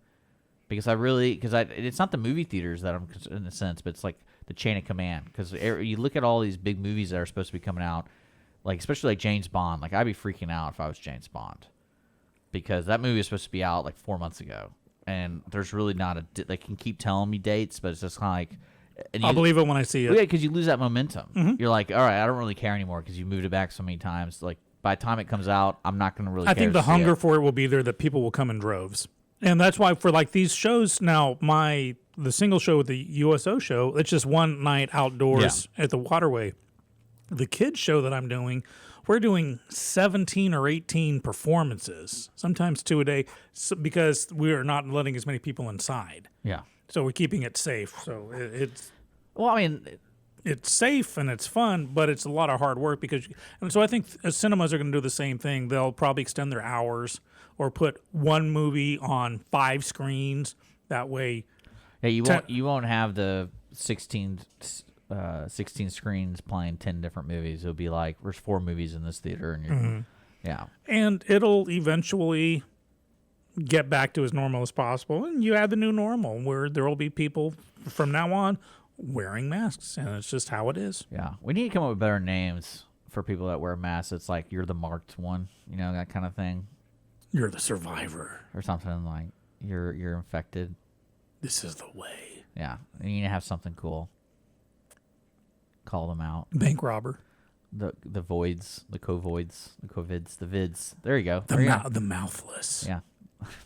because it's not the movie theaters that I'm concerned in a sense, but it's like the chain of command. Because you look at all these big movies that are supposed to be coming out, like especially like James Bond. Like I'd be freaking out if I was James Bond, because that movie was supposed to be out like 4 months ago. And there's really not they can keep telling me dates, but it's just kind of like. And I'll believe it when I see it. Yeah, because you lose that momentum. You're like, all right, I don't really care anymore because you moved it back so many times. Like by the time it comes out, I'm not going to really. I care think to the see hunger it. for it will be there, that people will come in droves. And that's why for like these shows now, the single show with the USO show, it's just one night outdoors at the Waterway. The kids show that I'm doing, we're doing 17 or 18 performances, sometimes 2 a day, because we are not letting as many people inside. Yeah. So we're keeping it safe. So it's Well, I mean, it's safe and it's fun, but it's a lot of hard work and so I think cinemas are going to do the same thing. They'll probably extend their hours or put one movie on 5 screens. That way, yeah, you won't have the 16 screens playing 10 different movies. It'll be like there's 4 movies in this theater, and yeah. and it'll eventually get back to as normal as possible. And you add the new normal where there will be people from now on wearing masks, and it's just how it is. Yeah, we need to come up with better names for people that wear masks. It's like you're the marked one, that kind of thing, You're the survivor. or something like you're infected. This is the way. Yeah, and you need to have something cool. Call them out. Bank robber. The voids, the covoids, the covids, the vids. There you go. The There you go. the mouthless. Yeah,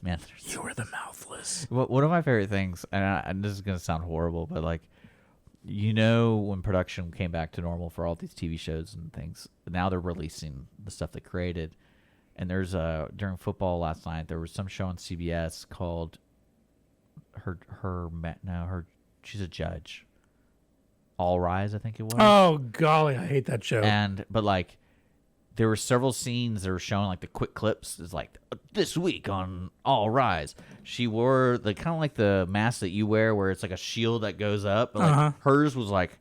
man. You are the mouthless. One of my favorite things, and this is gonna sound horrible, but like, when production came back to normal for all these TV shows and things, now they're releasing the stuff they created. And there's during football last night, there was some show on CBS called she's a judge. All Rise, I think it was. Oh golly, I hate that show. But like, there were several scenes that were showing like the quick clips. It's like this week on All Rise, she wore the kind of like the mask that you wear, where it's like a shield that goes up. But like hers was like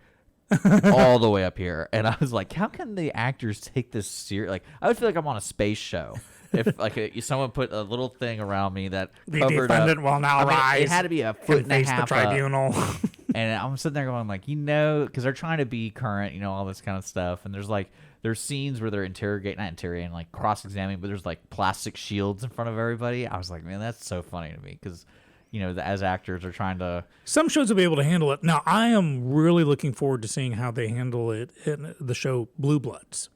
all the way up here, and I was like, how can the actors take this serious? Like, I would feel like I'm on a space show if like someone put a little thing around me that The covered up. defendant will now rise. It had to be a foot and a face the half up. tribunal. And I'm sitting there going like, because they're trying to be current, all this kind of stuff. And there's scenes where they're not interrogating, like cross-examining, but there's like plastic shields in front of everybody. I was like, man, that's so funny to me because, as actors are trying to. Some shows will be able to handle it. Now, I am really looking forward to seeing how they handle it in the show Blue Bloods.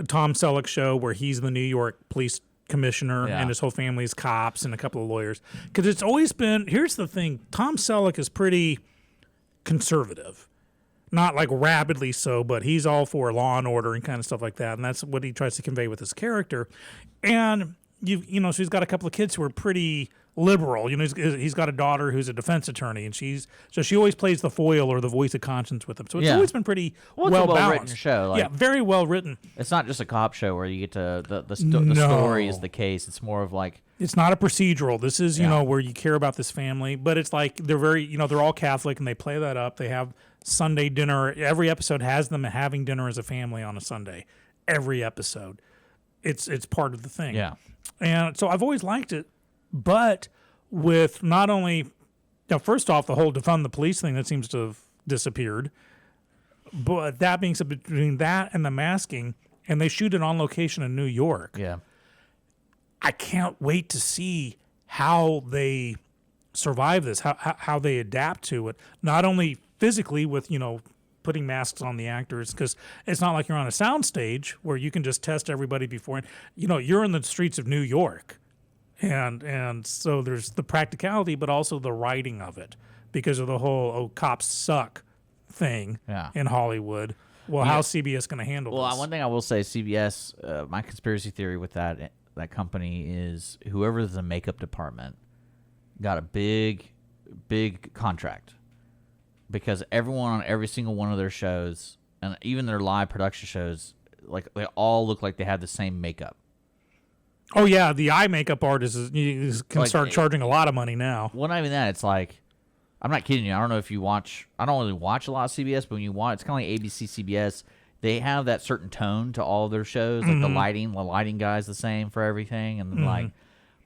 Tom Selleck show where he's the New York police commissioner and his whole family's cops and a couple of lawyers. Because it's always been, here's the thing, Tom Selleck is pretty conservative. Not like rapidly so, but he's all for law and order and kind of stuff like that. And that's what he tries to convey with his character. And, so he's got a couple of kids who are pretty liberal. He's got a daughter who's a defense attorney, and she always plays the foil or the voice of conscience with him. So it's always been pretty well balanced. Well-written show. Very well written. It's not just a cop show where you get to the story is the case. It's more of like. It's not a procedural. This is, where you care about this family, but it's like they're very, they're all Catholic and they play that up. They have Sunday dinner. Every episode has them having dinner as a family on a Sunday. Every episode. It's part of the thing. Yeah. And so I've always liked it, but with not only, first off, the whole defund the police thing that seems to have disappeared, but that being said, between that and the masking, and they shoot it on location in New York. Yeah. I can't wait to see how they survive this, how they adapt to it, not only physically with, putting masks on the actors, because it's not like you're on a soundstage where you can just test everybody before. You're in the streets of New York, and so there's the practicality, but also the writing of it because of the whole cops suck thing in Hollywood. Well, how's CBS going to handle this? Well, one thing I will say, CBS, my conspiracy theory with that company is whoever's the makeup department got a big contract. Because everyone on every single one of their shows, and even their live production shows, like they all look like they have the same makeup. Oh yeah, the eye makeup artist can start charging a lot of money now. Well, not even that. It's like, I'm not kidding you. I don't know if you watch. I don't really watch a lot of CBS, but when you watch, it's kind of like ABC, CBS. They have that certain tone to all of their shows. Like the lighting guy's the same for everything, and then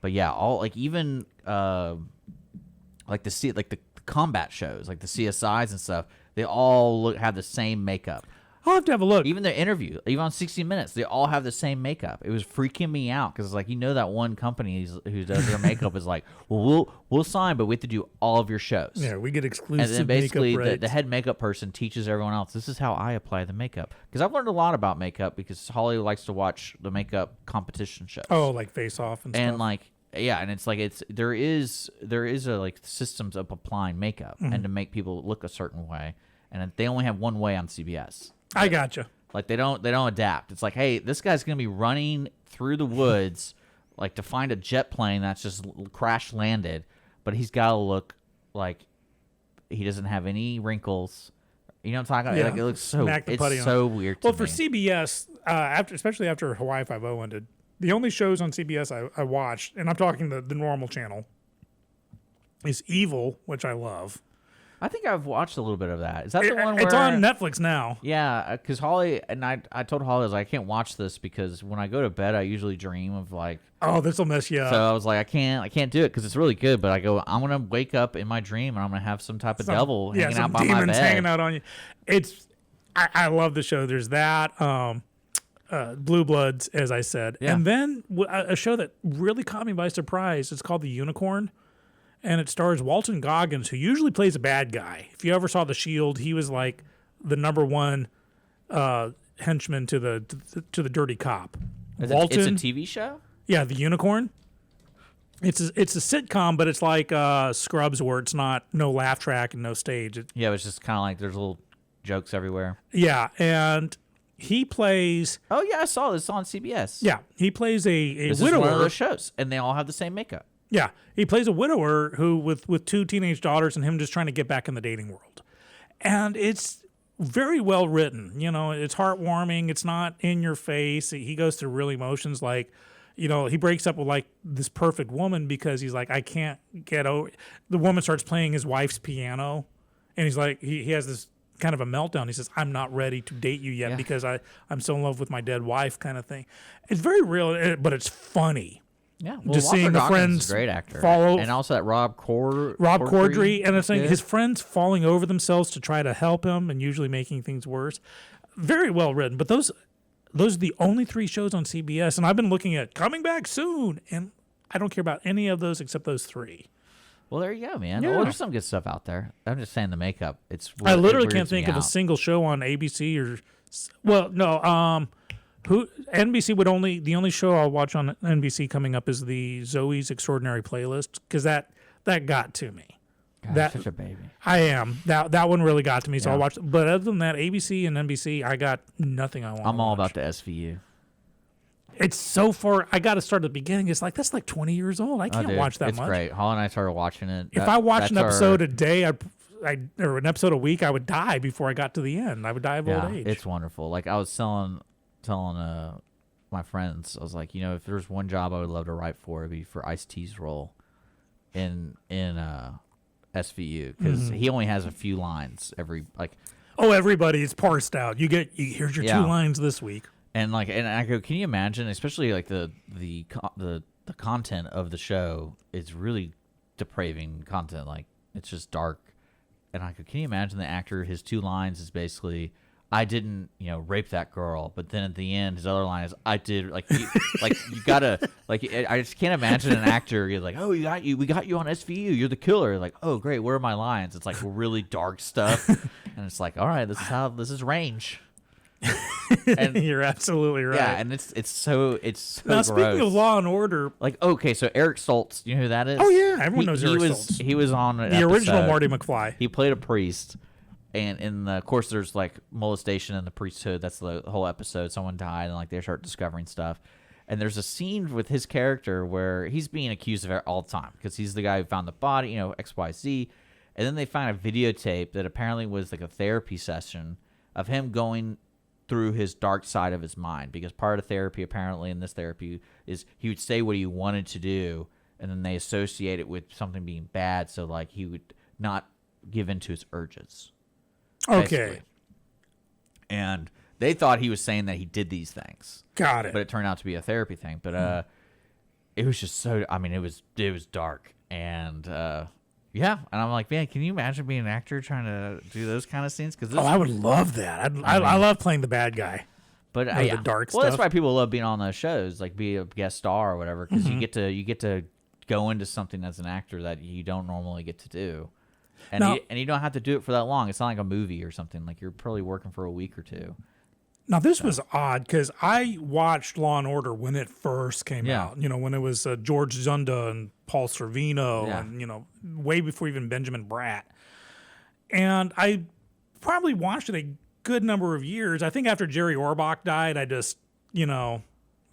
but yeah, all like even like the combat shows, like the CSIs and stuff, they all have the same makeup. I'll have to have a look. Even their interview, even on 60 Minutes, they all have the same makeup. It was freaking me out because it's like, that one company who does their makeup is like, well, we'll sign, but we have to do all of your shows. Yeah, we get exclusive. And then basically makeup the head makeup person teaches everyone else, this is how I apply the makeup. Because I've learned a lot about makeup because Holly likes to watch the makeup competition shows. Oh, like Face Off and stuff. And like, yeah, and it's like there is a like systems of applying makeup and to make people look a certain way, and they only have one way on CBS. I gotcha. Like they don't adapt. It's like, hey, this guy's gonna be running through the woods, like to find a jet plane that's just crash landed, but he's got to look like he doesn't have any wrinkles. You know what I'm talking about? Yeah. Like it looks so weird. Well, to for me. CBS, especially after Hawaii Five-0 ended, the only shows on CBS I watched, and I'm talking the normal channel, is Evil, which I love. I think I've watched a little bit of that. Is that the one where it's on Netflix now? Yeah, because Holly and I told Holly, I was like, I can't watch this because when I go to bed, I usually dream of like. Oh, this will mess you up. So I was like, I can't do it because it's really good. But I go, I'm gonna wake up in my dream and I'm gonna have some type of devil hanging out by my bed. Hanging out on you. I love the show. There's that. Blue Bloods, as I said, and then a show that really caught me by surprise. It's called The Unicorn. And it stars Walton Goggins, who usually plays a bad guy. If you ever saw The Shield, he was like the number one henchman to the dirty cop. Walton, it's a TV show? Yeah, The Unicorn. It's a sitcom, but it's like Scrubs, where it's no laugh track and no stage. Yeah, it's just kind of like there's little jokes everywhere. Yeah, and he plays. Oh yeah, I saw this on CBS. Yeah, he plays a this widower. Is one of those shows, and they all have the same makeup. Yeah, he plays a widower who with two teenage daughters and him just trying to get back in the dating world. And it's very well written. It's heartwarming. It's not in your face. He goes through real emotions like, he breaks up with like this perfect woman because he's like, I can't get over. The woman starts playing his wife's piano and he's like, he has this kind of a meltdown. He says, I'm not ready to date you yet because I'm so in love with my dead wife kind of thing. It's very real, but it's funny. Yeah, well, Just Walter seeing the Goggins friends is a great actor, follow, and also that Rob Corddry, and it's like good. his friends falling over themselves to try to help him, and usually making things worse. Very well written. But those are the only 3 shows on CBS, and I've been looking at coming back soon, and I don't care about any of those except those 3. Well, there you go, man. Yeah. Well, there's some good stuff out there. I'm just saying the makeup. I literally it can't weirds think me of a out. single show on ABC or, well, no, NBC would the only show I'll watch on NBC coming up is the Zoe's Extraordinary Playlist, because that got to me. God, that such a baby. I am that one really got to me, so Yeah. I'll watch. But other than that, ABC and NBC, I got nothing I want. I'm all about the SVU. It's so far. I got to start at the beginning. It's like that's like 20 years old. I can't Dude, watch that it's much. great. Holly and I started watching it. If I watched an that's episode a day, or an episode a week, I would die before I got to the end. I would die of old age. It's wonderful. Like I was telling my friends, I was like, if there's one job I would love to write for, it'd be for Ice-T's role in SVU, because he only has a few lines every Oh, everybody is parsed out. Here's your 2 lines this week. and I go, can you imagine, especially like the content of the show is really depraving content, like it's just dark, and I go, can you imagine the actor, his 2 lines is basically, I didn't, rape that girl, but then at the end, his other line is, I did. Like, you gotta, I just can't imagine an actor. You're like, oh, we got you on SVU. You're the killer. Like, oh, great. Where are my lines? It's like really dark stuff, and it's like, all right, this is range. And you're absolutely right. Yeah, and it's so now, gross. speaking of Law and Order, Like, okay, so Eric Stoltz, you know who that is? Oh, yeah, everyone knows Eric Stoltz. He was on an the original episode. Marty McFly. He played a priest, and of course, there's like molestation in the priesthood. That's the whole episode. Someone died, and like they start discovering stuff. And there's a scene with his character where he's being accused of it all the time because he's the guy who found the body, XYZ. And then they find a videotape that apparently was like a therapy session of him going through his dark side of his mind, because part of therapy, apparently in this therapy, is he would say what he wanted to do, and then they associate it with something being bad, so like he would not give in to his urges. Okay. Basically. And they thought he was saying that he did these things, Got it. but it turned out to be a therapy thing. But it was just so, it was dark, and yeah, and I'm like, man, can you imagine being an actor trying to do those kind of scenes? Because I would love that. I love playing the bad guy. But the dark well, that's stuff. why people love being on those shows, like be a guest star or whatever, because you get to go into something as an actor that you don't normally get to do, and Now- you don't have to do it for that long. It's not like a movie or something. Like you're probably working for a week or 2. Now, this was odd because I watched Law and Order when it first came Yeah. out. When it was George Zunda and Paul Sorvino, Yeah. and way before even Benjamin Bratt. And I probably watched it a good number of years. I think after Jerry Orbach died, I just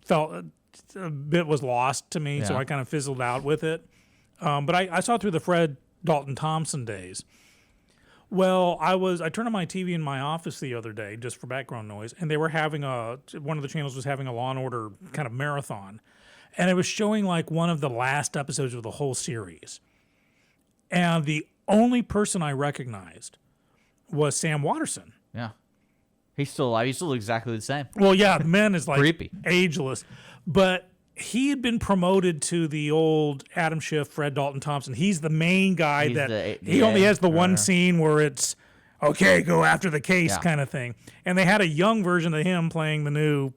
felt a bit was lost to me, so Yeah. I kind of fizzled out with it. But I saw it through the Fred Dalton Thompson days. Well, I turned on my TV in my office the other day just for background noise, and they were having one of the channels was having a Law and Order kind of marathon, and it was showing like one of the last episodes of the whole series. And the only person I recognized was Sam Watterson. Yeah, he's still alive. He's still exactly the same. Well, yeah, the man is like Creepy. ageless, but he had been promoted to the old Adam Schiff, Fred Dalton Thompson. He's the main guy He's he only has the one or- scene where it's okay, go after the case Yeah. kind of thing. And they had a young version of him playing the new.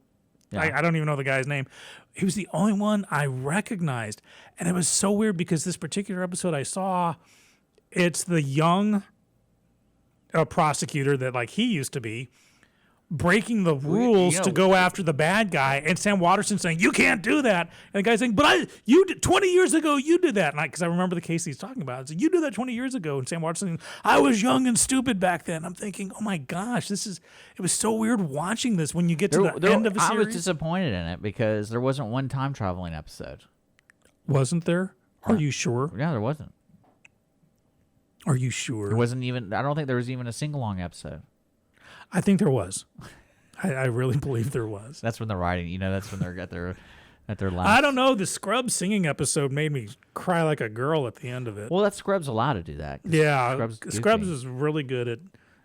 Yeah. I don't even know the guy's name. He was the only one I recognized, and it was so weird because this particular episode I saw, it's the young prosecutor that like he used to be, breaking the rules to go after the bad guy, and Sam Watterson saying, you can't do that. And the guy's saying, but you did 20 years ago, you did that. And because I remember the case he's talking about. So you did that 20 years ago. And Sam Watterson, I was young and stupid back then. I'm thinking, oh my gosh, it was so weird watching this when you get to the end of a I was series. disappointed in it because there wasn't one time traveling episode. Wasn't there? Are you sure? Yeah, there wasn't. Are you sure? There wasn't even. I don't think there was even a sing-along episode. I think there was. I really believe there was. That's when they're writing. That's when they're at their last. I don't know. The Scrubs singing episode made me cry like a girl at the end of it. Well, that Scrubs allowed to do that. 'Cause Yeah, Scrubs Scrubs goofy. is really good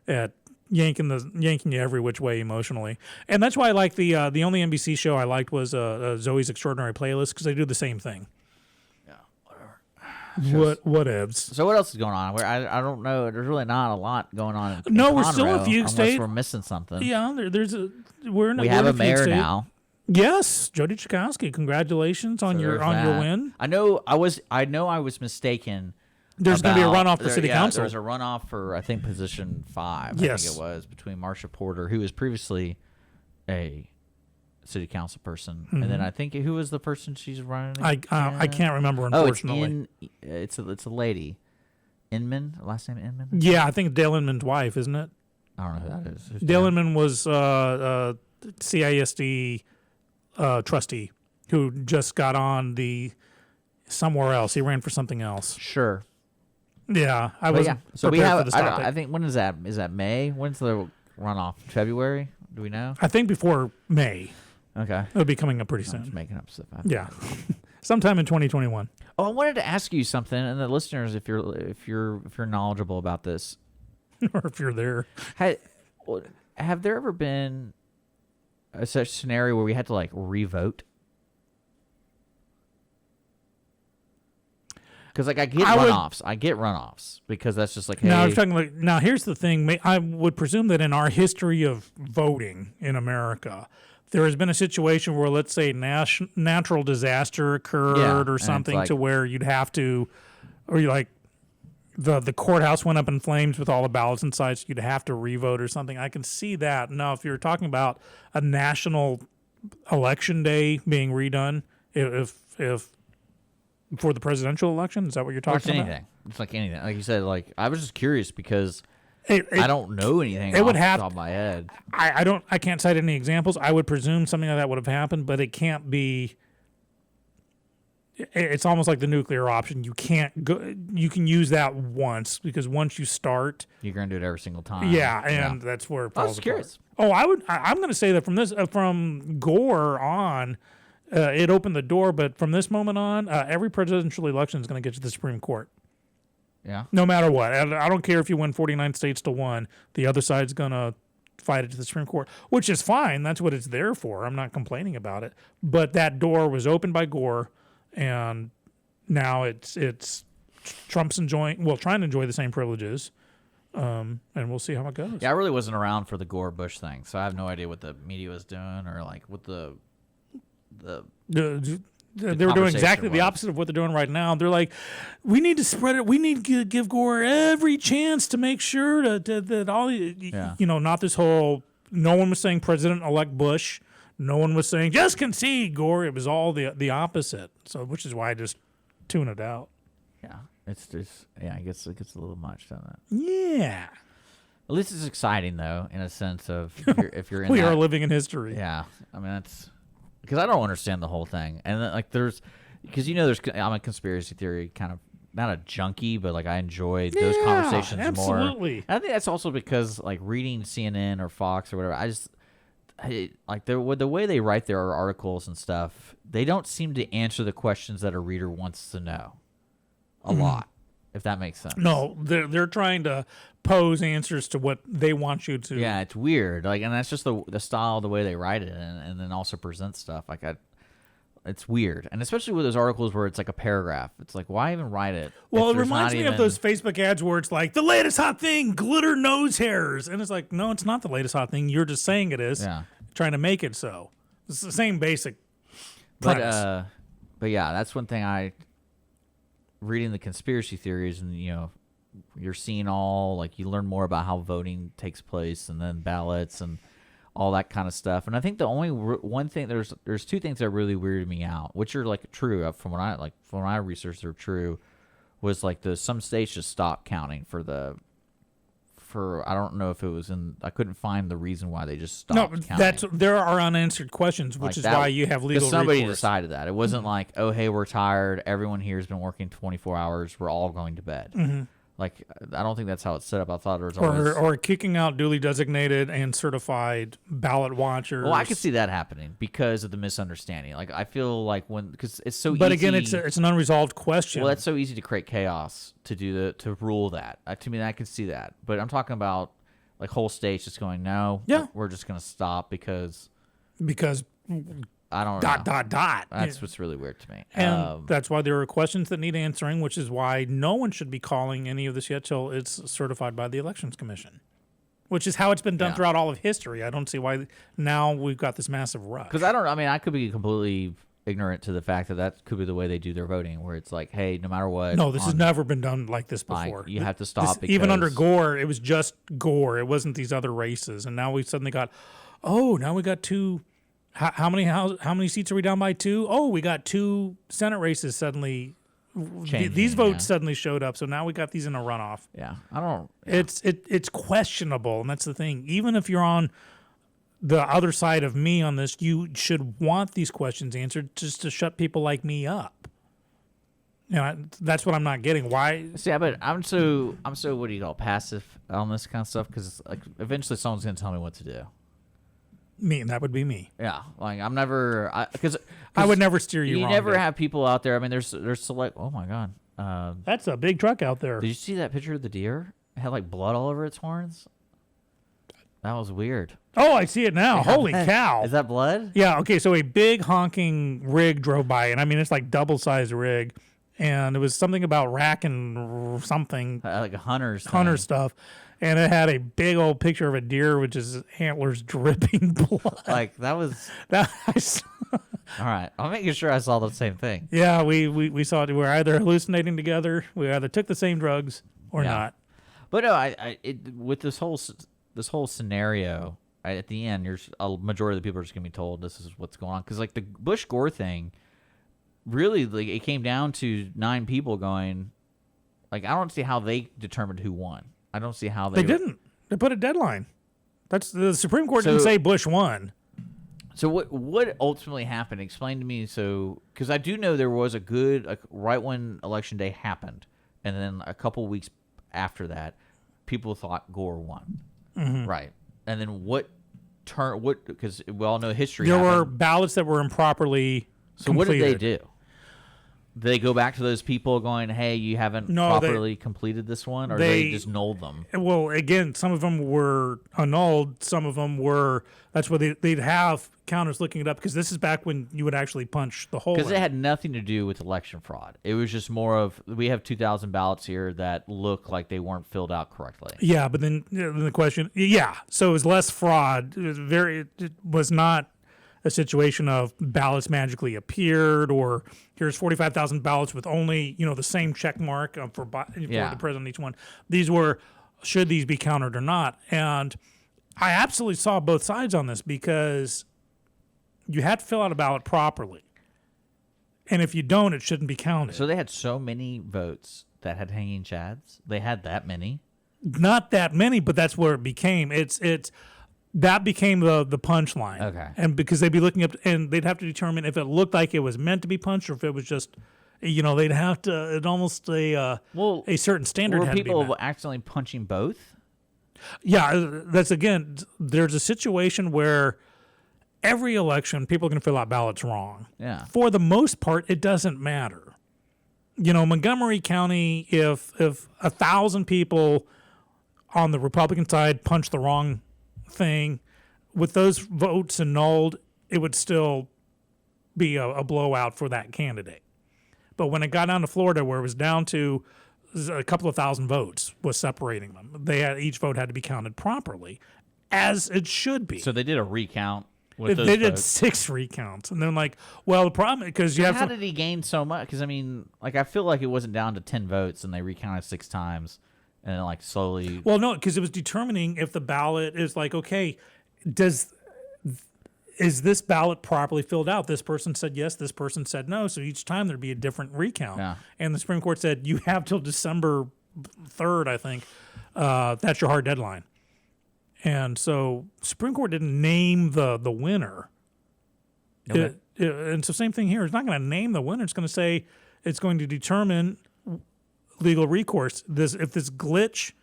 at yanking you every which way emotionally. And that's why I like the only NBC show I liked was Zoe's Extraordinary Playlist, because they do the same thing. Yeah, whatever. Whatevs. So what else is going on? I don't know. There's really not a lot going on. In No, we're still a Conroe, fugue unless state. We're missing something. Yeah, we have a fugue mayor state. now. Yes, Jody Chakowski. Congratulations on your win. I know I was mistaken. There's going to be a runoff for city council. There was a runoff for, I think, position 5. Yes. I think it was, between Marsha Porter, who was previously a city council person, and then I think who was the person she's running? I can't remember, unfortunately. It's a lady, Inman, last name Inman. Yeah, I think Dale Inman's wife, isn't it? I don't know who that is. Who's Dale Inman was CISD trustee who just got on the somewhere else. He ran for something else. Sure. Yeah, I was So we prepared have. for this topic. I think when is that? Is that May? When's the runoff? February? Do we know? I think before May. Okay. It'll be coming up pretty I'm soon. just making up stuff. Yeah, sometime in 2021. Oh, I wanted to ask you something, and the listeners, if you're knowledgeable about this, Or if you're there. have there ever been a such scenario where we had to like revote? Because like I get runoffs because that's just like, hey. Now, I'm talking like, now here's the thing. I would presume that in our history of voting in America, there has been a situation where, let's say, natural disaster occurred or something, like, to where you'd have to, or you like the courthouse went up in flames with all the ballots inside, so you'd have to revote or something. I can see that. Now, if you're talking about a national election day being redone, if for the presidential election, is that what you're talking about? Anything. It's like anything. Like you said, like I was just curious because I don't know anything off the top of my head. I can't cite any examples. I would presume something like that would have happened, but it can't be. It's almost like the nuclear option. You can't go. You can use that once, because once you start, you're going to do it every single time. Yeah, and that's where it falls I was curious. apart. I'm going to say that from Gore on, it opened the door. But from this moment on, every presidential election is going to get to the Supreme Court. Yeah. No matter what. I don't care if you win 49 states to 1. The other side's going to fight it to the Supreme Court, which is fine. That's what it's there for. I'm not complaining about it. But that door was opened by Gore, and now it's Trump's trying to enjoy the same privileges. And we'll see how it goes. Yeah, I really wasn't around for the Gore Bush thing, so I have no idea what the media was doing or like what the they were doing exactly the opposite of what they're doing right now. They're like, we need to spread it. We need to give Gore every chance to make sure that all, not this whole, no one was saying President-elect Bush. No one was saying, just concede, Gore. It was all the opposite. So, which is why I just tune it out. Yeah. It's just, I guess it gets a little much, doesn't it? Yeah. At least it's exciting, though, in a sense of if you're in we are living in history. Yeah. I mean, that's... Because I don't understand the whole thing. And then, like, I'm a conspiracy theory kind of, not a junkie, but like I enjoy those conversations more. Absolutely. And I think that's also because like reading CNN or Fox or whatever, like the way they write their articles and stuff, they don't seem to answer the questions that a reader wants to know a lot, if that makes sense. No, they're trying to pose answers to what they want you to. Yeah, it's weird. Like, and that's just the style, the way they write it, and then also present stuff. Like, it's weird, and especially with those articles where it's like a paragraph. It's like, why even write it? Well, it reminds me of those Facebook ads where it's like the latest hot thing, glitter nose hairs, and it's like, no, it's not the latest hot thing. You're just saying it is. Yeah. Trying to make it so. It's the same basic premise. But yeah, that's one thing reading the conspiracy theories, and you're seeing you learn more about how voting takes place and then ballots and all that kind of stuff. And I think the only one thing, there's two things that really weirded me out, which are like true from when I researched, they're true, was like some states just stopped counting I don't know if it was I couldn't find the reason why they just stopped counting. There are unanswered questions, which is why you have legal somebody recourse. decided that. It wasn't like, oh, hey, we're tired. Everyone here has been working 24 hours. We're all going to bed. Mm-hmm. Like, I don't think that's how it's set up. I thought it was always... Or kicking out duly designated and certified ballot watchers. Well, I could see that happening because of the misunderstanding. Like, I feel like because it's so easy... But again, it's an unresolved question. Well, that's so easy to create chaos to rule that. To me, I can see that. But I'm talking about, like whole states just going, no, Yeah. we're just going to stop because I don't dot, know. dot. That's what's really weird to me. And that's why there are questions that need answering, which is why no one should be calling any of this yet till it's certified by the Elections Commission, which is how it's been done throughout all of history. I don't see why now we've got this massive rush. Because I could be completely ignorant to the fact that could be the way they do their voting, where it's like, hey, no matter what. No, this has never been done like this before. You have to stop because even under Gore, it was just Gore. It wasn't these other races. And now we suddenly got, now we got two. How many seats are we down by? 2? Oh, we got 2 Senate races suddenly. These votes suddenly showed up, so now we got these in a runoff. Yeah, I don't. Yeah. It's questionable, and that's the thing. Even if you're on the other side of me on this, you should want these questions answered just to shut people like me up. That's what I'm not getting. Why? See, but I'm so what do you call passive on this kind of stuff? Because like eventually someone's gonna tell me what to do. Me, and that would be me. Yeah, like I'm never because I would never steer you. You wrong never there. have people out there. I mean, there's select. Oh my god, That's a big truck out there. did you see that picture of the deer? It had like blood all over its horns. That was weird. Oh, I see it now. Holy cow! Is that blood? Yeah. Okay. So a big honking rig drove by, and I mean it's like double-sized rig, and it was something about rack and something Like a hunter's hunter thing. stuff, and it had a big old picture of a deer with his antlers dripping blood. Like that was That all right. I'm making sure I saw the same thing. yeah, we saw it. We were either hallucinating together, we either took the same drugs or not. But no, with this whole scenario, at the end, a majority of the people are just gonna be told this is what's going on because like the Bush Gore thing, really, like it came down to 9 people going. Like I don't see how they determined who won. I don't see how They didn't. They put a deadline. That's the Supreme Court didn't say Bush won. So what ultimately happened? Explain to me. So because I do know there was right when Election Day happened, and then a couple weeks after that, people thought Gore won. Mm-hmm. Right. And then because we all know history. There happened. were ballots that were improperly So completed. what did they do? Did they go back to those people going, hey, you haven't properly completed this one? Or they just nulled them? Well, again, some of them were annulled. Some of them were, that's where they'd have counters looking it up because this is back when you would actually punch the hole. Because it had nothing to do with election fraud. It was just more of, we have 2,000 ballots here that look like they weren't filled out correctly. Yeah, but then the question, so it was less fraud. It was not a situation of ballots magically appeared or here's 45,000 ballots with only, the same check mark for the president on each one. These were, should these be counted or not? And I absolutely saw both sides on this because you had to fill out a ballot properly. And if you don't, it shouldn't be counted. So they had so many votes that had hanging chads? They had that many? Not that many, but that's where it became. That became the punchline. Okay. And because they'd be looking up, and they'd have to determine if it looked like it was meant to be punched or if it was just, they'd have to, it almost a certain standard were had to be people met. accidentally punching both? Yeah, that's again, there's a situation where every election, people can fill out ballots wrong. Yeah. For the most part, it doesn't matter. Montgomery County, if 1,000 people on the Republican side punch the wrong thing, with those votes annulled, it would still be a blowout for that candidate. But when it got down to Florida, where it was down to a couple of thousand votes was separating them, each vote had to be counted properly, as it should be. So they did a recount with They did 6 recounts, and they're like, well, the problem because you have. How did he gain so much? Because I feel like it wasn't down to 10 votes, and they recounted 6 times. And then, slowly. Well, no, because it was determining if the ballot is okay, is this ballot properly filled out? This person said yes, this person said no. So each time there'd be a different recount. Yeah. And the Supreme Court said you have till December 3rd, I think. That's your hard deadline. And so Supreme Court didn't name the winner. Okay. And so same thing here. It's not going to name the winner. It's going to say it's going to determine legal recourse. If this glitch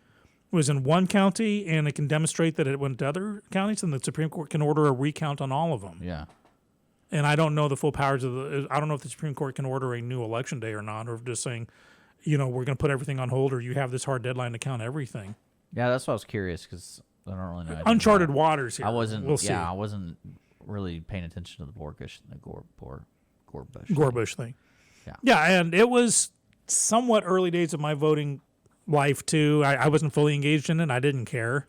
was in one county and it can demonstrate that it went to other counties, then the Supreme Court can order a recount on all of them. Yeah. And I don't know the full powers I don't know if the Supreme Court can order a new election day or not, or if just saying, we're going to put everything on hold, or you have this hard deadline to count everything. Yeah, that's why I was curious, because I don't really know. Uncharted waters here. I wasn't. We'll see. I wasn't really paying attention to the Gorbush thing. Yeah. Yeah, and it was somewhat early days of my voting life too. I wasn't fully engaged in it. I didn't care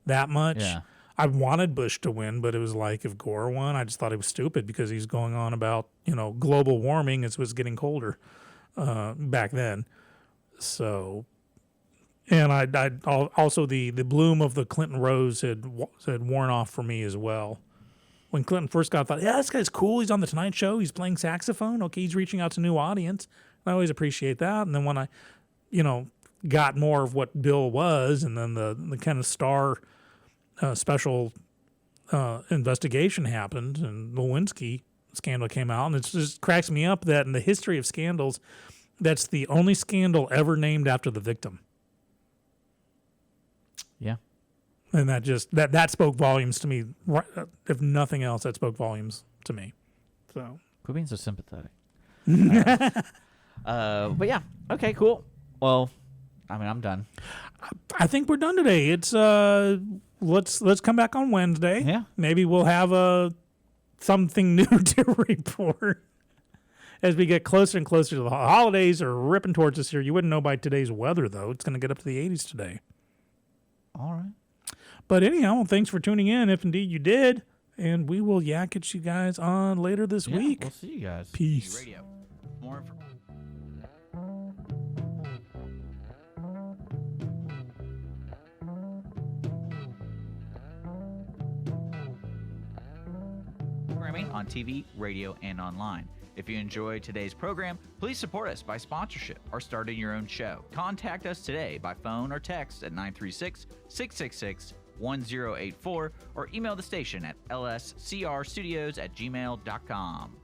that much. Yeah. I wanted Bush to win, but it was like if Gore won, I just thought it was stupid because he's going on about global warming as it was getting colder back then. So, and I also the bloom of the Clinton rose had worn off for me as well. When Clinton first got, I thought, yeah, this guy's cool. He's on the Tonight Show. He's playing saxophone. Okay, he's reaching out to a new audience. I always appreciate that. And then when I, got more of what Bill was, and then the kind of star special investigation happened, and the Lewinsky scandal came out, and it just cracks me up that in the history of scandals, that's the only scandal ever named after the victim. Yeah. And that just that spoke volumes to me. If nothing else, that spoke volumes to me. So quit being so sympathetic. But yeah, okay, cool. Well, I mean, I'm done. I think we're done today. It's let's come back on Wednesday. Yeah. Maybe we'll have something new to report as we get closer and closer to the holidays are ripping towards us here. You wouldn't know by today's weather though. It's going to get up to the 80s today. All right. But anyhow, thanks for tuning in, if indeed you did. And we will yak at you guys on later this week. We'll see you guys. Peace. Radio. More information. Programming on TV, radio, and online. If you enjoyed today's program, please support us by sponsorship or starting your own show. Contact us today by phone or text at 936-666-1084 or email the station at lscrstudios@gmail.com.